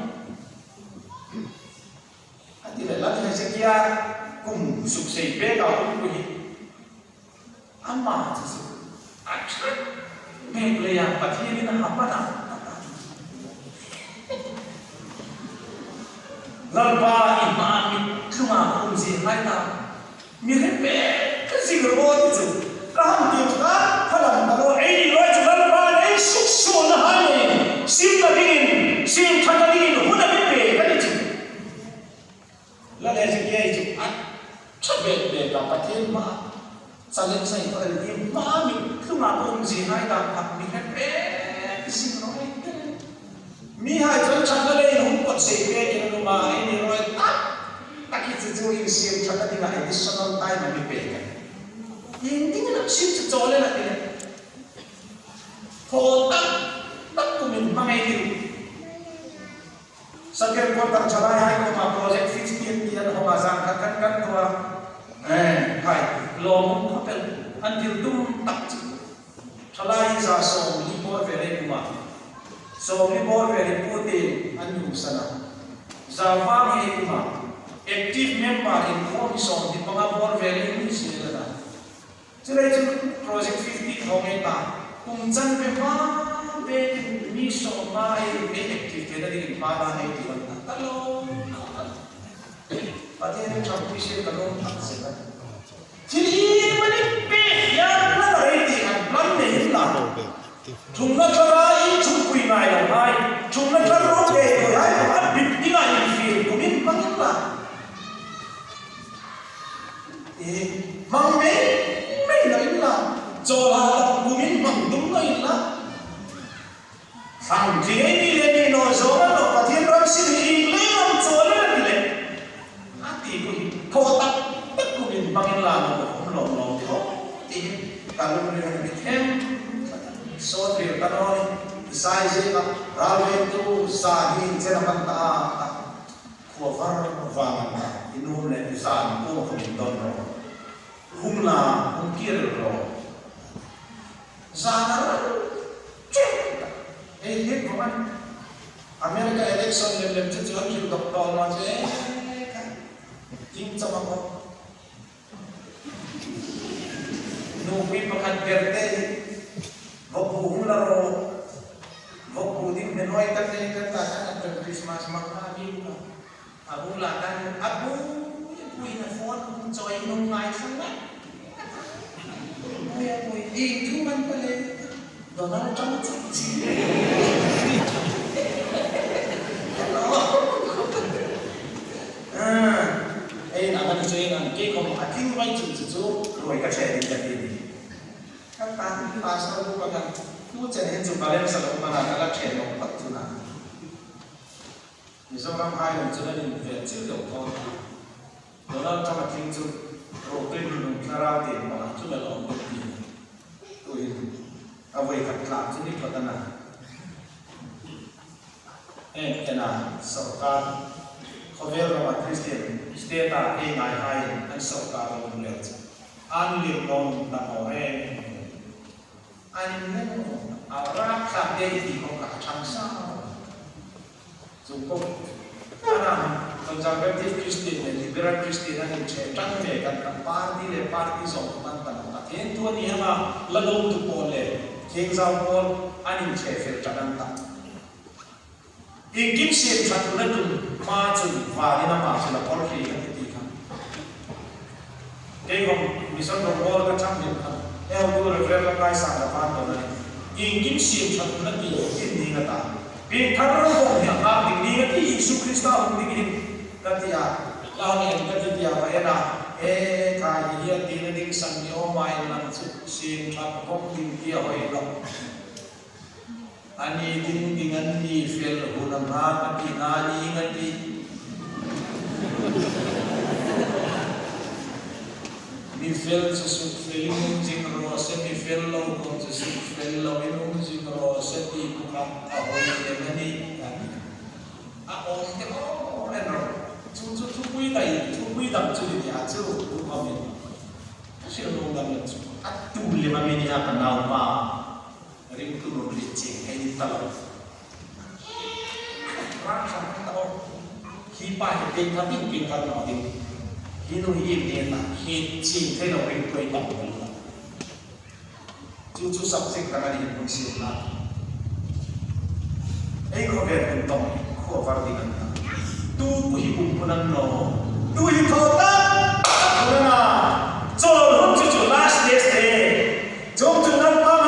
Speaker 2: ati le la le se kia kum suk sei pe ka kum ko ni amma tu action me le ya pathi ni na hapa na lalba imam kuma kum ji hai ta mi he pe ka ji ro ti chu ka ham ti ka phalam ta ro ei lo chu lalba nei suk su na hai nei sim ta din sim tha ta din hu na me pe ka ni chu la le ji ye chu a chabe be ka pathi ma saling sai ko le ma mi kuma kum ji hai ta pa mi he pe ka sim ro mi hai chon chan le hum ko se pe ke no ma ai ni roi ta ta ki chu chu in sim chan ta dinga additional time mi pe ke yin ding na sim chu chole la ke ho ta ta ku min ma mai ki sakir ko ta chalai hai ko ma project 16 ti an ho ma zang kan kan ko hai lo mong ko pel until dum tak chu chalai za so li bo ve le kuma so we bor very putin anu sana zava he kuma active member in commission di panga bor very ni sila chile chu project 50 honge ta kum chan pe ma be ni so ma e be active ke da di ma da ne ti ban ta lo pati ne chap pi se ka lo ta se ka chili mani pe ya la re ti an plan ne la chúng nó cho ra ý chúng quỳ này là hai chúng nó cho nó để rồi ai cũng bắt bịt đi lại vì của mình mang những là mang mấy lấy là cho là của mình bằng đúng lấy là thằng gì ấy đi lên đi nói rõ nó và thiên răng xin đi lấy làm cho lên đi lên thì của mình thô tắc tất của mình bằng những là nó không lỏng lỏng thì cả lúc này mình thêm so there tanoi sai je ka ralve tu sa hi chena man ta kho var wang inu le sa ko ko min don ro humna hum kir ro zana che ei hit ko man America election lem che chu ki doctor ma che jing chama ko no wi pakan gerte vô cùng là rồi vô cùng thì mình nói các cái ta các cái Christmas mà ta đi là abu là đang abu quy là phone không chơi nông mai không đấy ôi đi chúng mình phải lên rồi nó trong gì ấy là mình chơi là cái không phải kinh doanh chủ rồi các trẻ đi chơi đi các bạn ta sao cũng bằng tu chân hiện chụp bài sao cũng bằng là các trẻ nó bắt tu nào vì sao năm hai lần cho nên về chữ được thôi đó là trong mặt kinh chụp rồi cái mình ra ra tiền mà chúng là lòng cực kỳ tôi à vậy các làm chứ đi vào tân này cái nào sở ca Khover Roma Christian Steta King I High and Soka Romulet Anli Long Namore Anli Arab Sabedi Koka Chansa Zuko Anam Conservative Christian and Liberal Christian and Change and party zone Mantana Into a Niama Lado to Pole Kings of Paul and in Chefet Chananta in Gibson Chatunatum Martin Vadina Martin of Poetry and the Deacon. They go Mission of Wall the Champion, Eldo of Reverend Price and the Pantona. In Gibson Chatunati in Nigata. Being Carol of the Nigati, Sukrista, who begin Katia, Long and Katia, Vaena, Kaya, Dinning, San Yoma, and Sin Chapok in Kia. Ani dengan di feel hunam hati nani ngati di feel sesuatu feeling jingro seti feel lo kon sesuatu feel lo minum jingro seti bukan awal ngani awal temo eno cucu cukui tak curi dia cucu bukan sih lo nggak lucu atuh 5 menit akan nauma ring tu licin ini tahu rasa tahu hipai tapi pingkan nanti hinu ini nak hicin kalau ring tu itu cucu subjek dengan ini fungsi lah kau beruntung kau fardikan tu hiburan no tu hiburan karena jauh cucu last day jauh tu nampak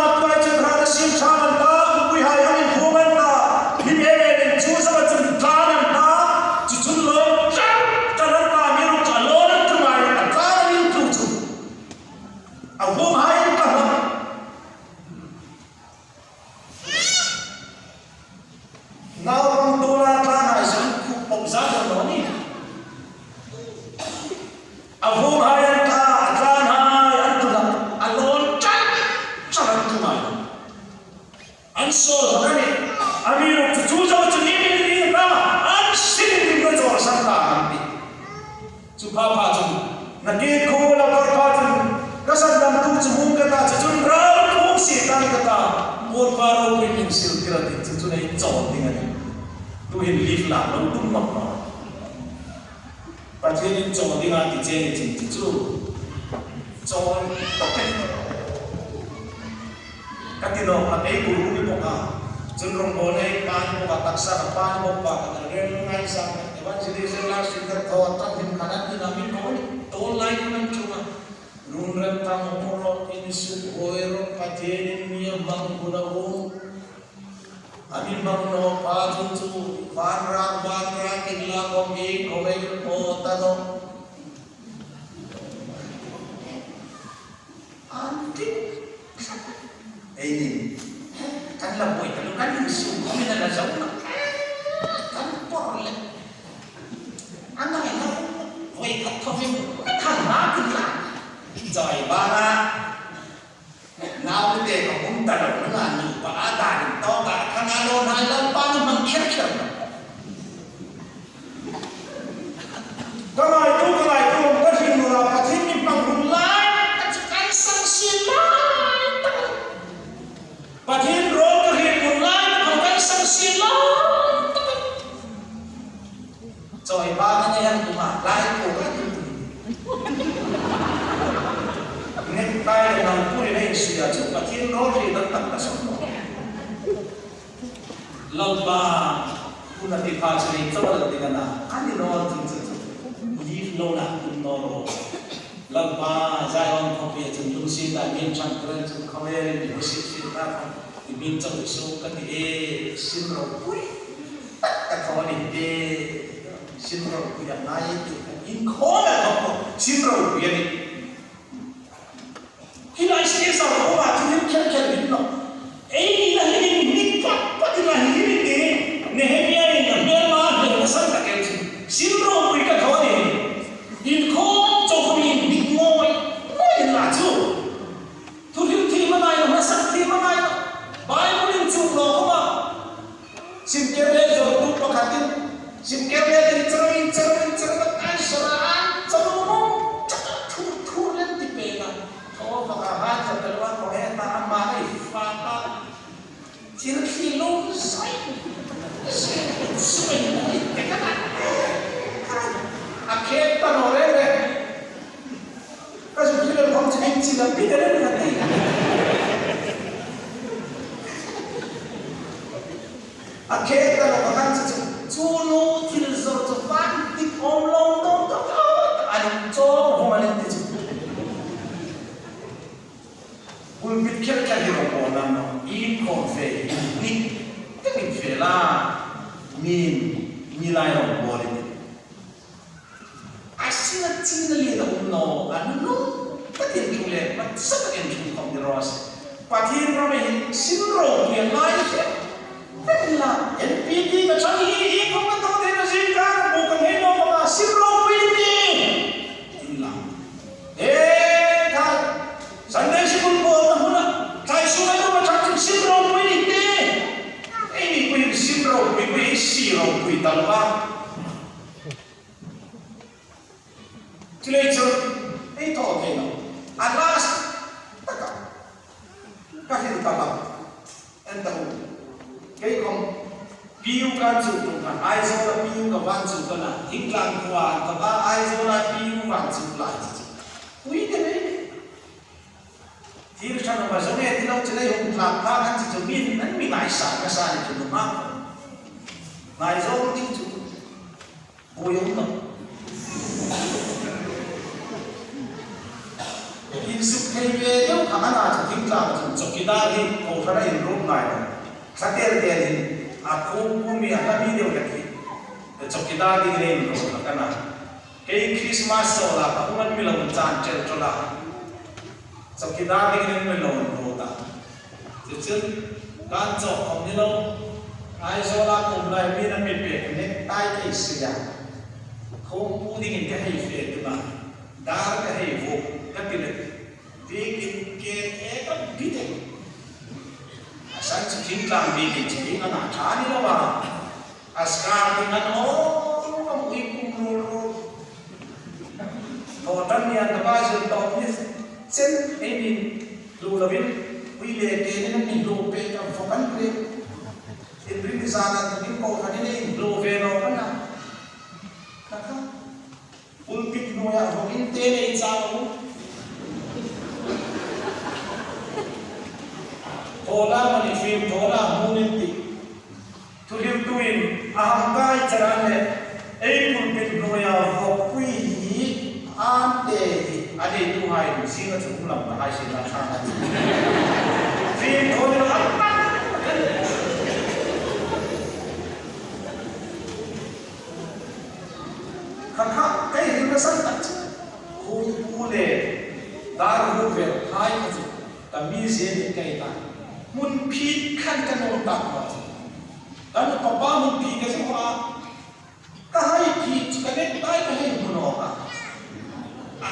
Speaker 2: Sim kebe pulpit kher kher hi ro na no in khom fe ni cái fe la mi lai ro bo le asina tina le da no anu no patin tu le pat sa patin tu khom de ros patin ro me sin ro ye lai fe la NPT ka chang hi khom ka to de na sin ka bu ka he no ma sin ro pi ni in la Sunday school ko na huna tai su na ma chang sin ro pi ni te ai ni ko sin ro pi si ro pi ta la Chile cho ai to ke no alas ka hin ta la en ta cái con piu ca chủ tụng là ai zo là piu cả văn chủ cái là thỉnh lang qua cả ba ai zo là piu văn chủ lại quý cái đấy thì cho nó mà giống như thì nó chỉ lấy hùng làm ta ăn chỉ cho miên nó bị lại sản cái sản chỉ được mắc lại zo chính chủ bồi dưỡng nó in sức hay về nếu khả năng là thỉnh lang cho cái đó thì cổ phải là in rút này Satel dia ni, aku bumi ada video lagi. Cokita di ni ro kana. Kei Christmas sola, aku man milam chan chen chola. Cokita di ni melon ro ta. Chun kan chok kom ni lo. Ai sola kom lai mi na mi pe ne tai ke sia. Khom pu di ni ke hai fe tu na. Dar ke hai vo, ka ki le. Di ke e ka bi de. Sáng chỉ chính làm vì cái chỉ nó nản chán đi đâu mà, ascar thì nó không có cùng luôn, họ trong nhà nó bao giờ tao biết, xem cái mình lu là biết, quy lệ cái này mình lu về trong phòng ăn về, thì bây giờ là tụi mình có cái này lu về nó vẫn là, các bạn, pulpit nó là phòng in tên này sao không? Thola mani film thola muniti thulim tuin ahamkai charane ei pulpit noya hopui ante ade tu hai singa chulam ta hai sin la chana film thola khakha kai hin san ta khu le dar hu ve hai ka ta mi se ni kai ta mun phi khăn cái nồi tạc mà, đó là có ba mun phi cái gì hoa, cái hai phi cái này tay cái này mun nọ à,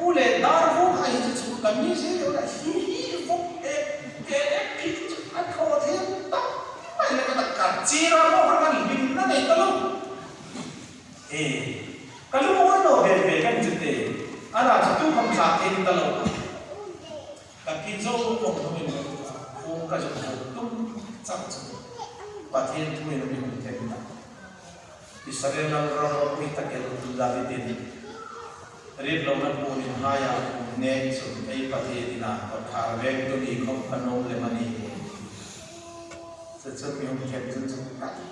Speaker 2: cô lệ đar cô hai cái chú cái mi gì đó là hi phúc cái phi ăn thô thế đó, mày là cái đặc chi ra nó phải cái gì nó này cái lúc, cái lúc muốn nó về cái chuyện gì, anh là chú không trả tiền cái lúc. Tapi jauh pun kami pun kerja tum satu, pasien tu yang lebih penting. Di sana orang kita kerja dari ini, red lawan pun haya net so ei pasien ina, kalau veng tu di kau kanong lemani, sesuatu yang kerja sesuatu,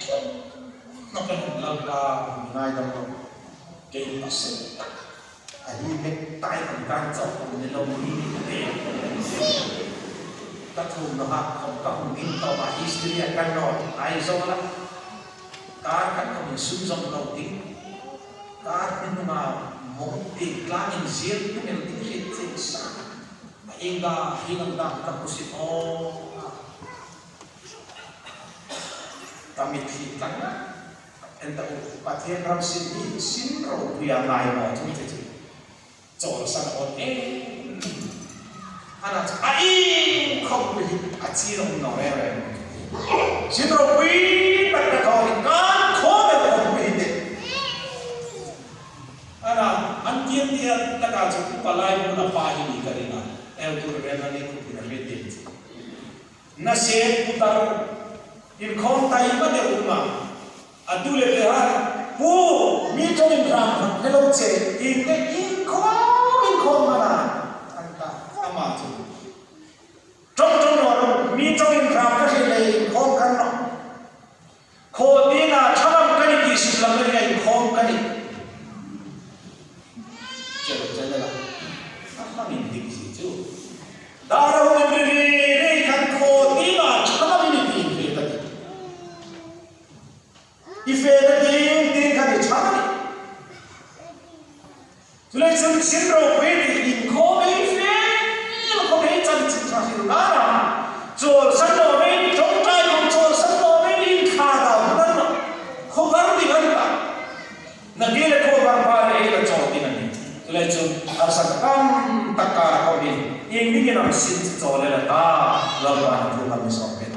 Speaker 2: nak laga ngai dalam kei pasien. Anh biết tayของการจบในโลกนี้ก็ถูกนะครับผมก็คงยิ่งต่อมาอิสเรียกันหน่อยไอโซละการกันก็มีสุ่มส่งเราดิ้งการเป็นมามองติดกลางอินเสียงที่มันดิ้งเห็นเส้นสายเองก็ฮิลังดังกับผู้สิโอkami kita entah pasien ram sin ro yang lain macam itu chỗ sang ổn anh ai không bị chi đồng nói rồi xin rồi quý tất cả thôi con khó để không bị đấy anh tiên tiên tất cả chúng ta lại muốn là phải gì cái này em tôi về là nên cũng phải biết đấy na sẽ chúng ta in không tay mà để mà anh tu lệ về ha bu mi trong in ram hello che in cái in không mà anh ta ama chứ trong nó mi trong in ram cái gì này không cần nó khô tí là chăm cái gì thì làm cái này không cái gì chơi là mình định gì chứ จุดสิ้นเราไปอินโคไม่เฟ้เขาไม่จันทร์จะหิวน้ำโจรสันโดไม่จงใจของโจรสันโดไม่อินขาดเอานั่นเขาการดีกันละนักเรียนเขาบางคนเองก็โจรดีนั่นเองเลยจุดอาศัยกันตะการเขาเองยิ่งมีน้ำสิ้นโจรเลยละตาเราบ้านทุกคนมีสองเป็น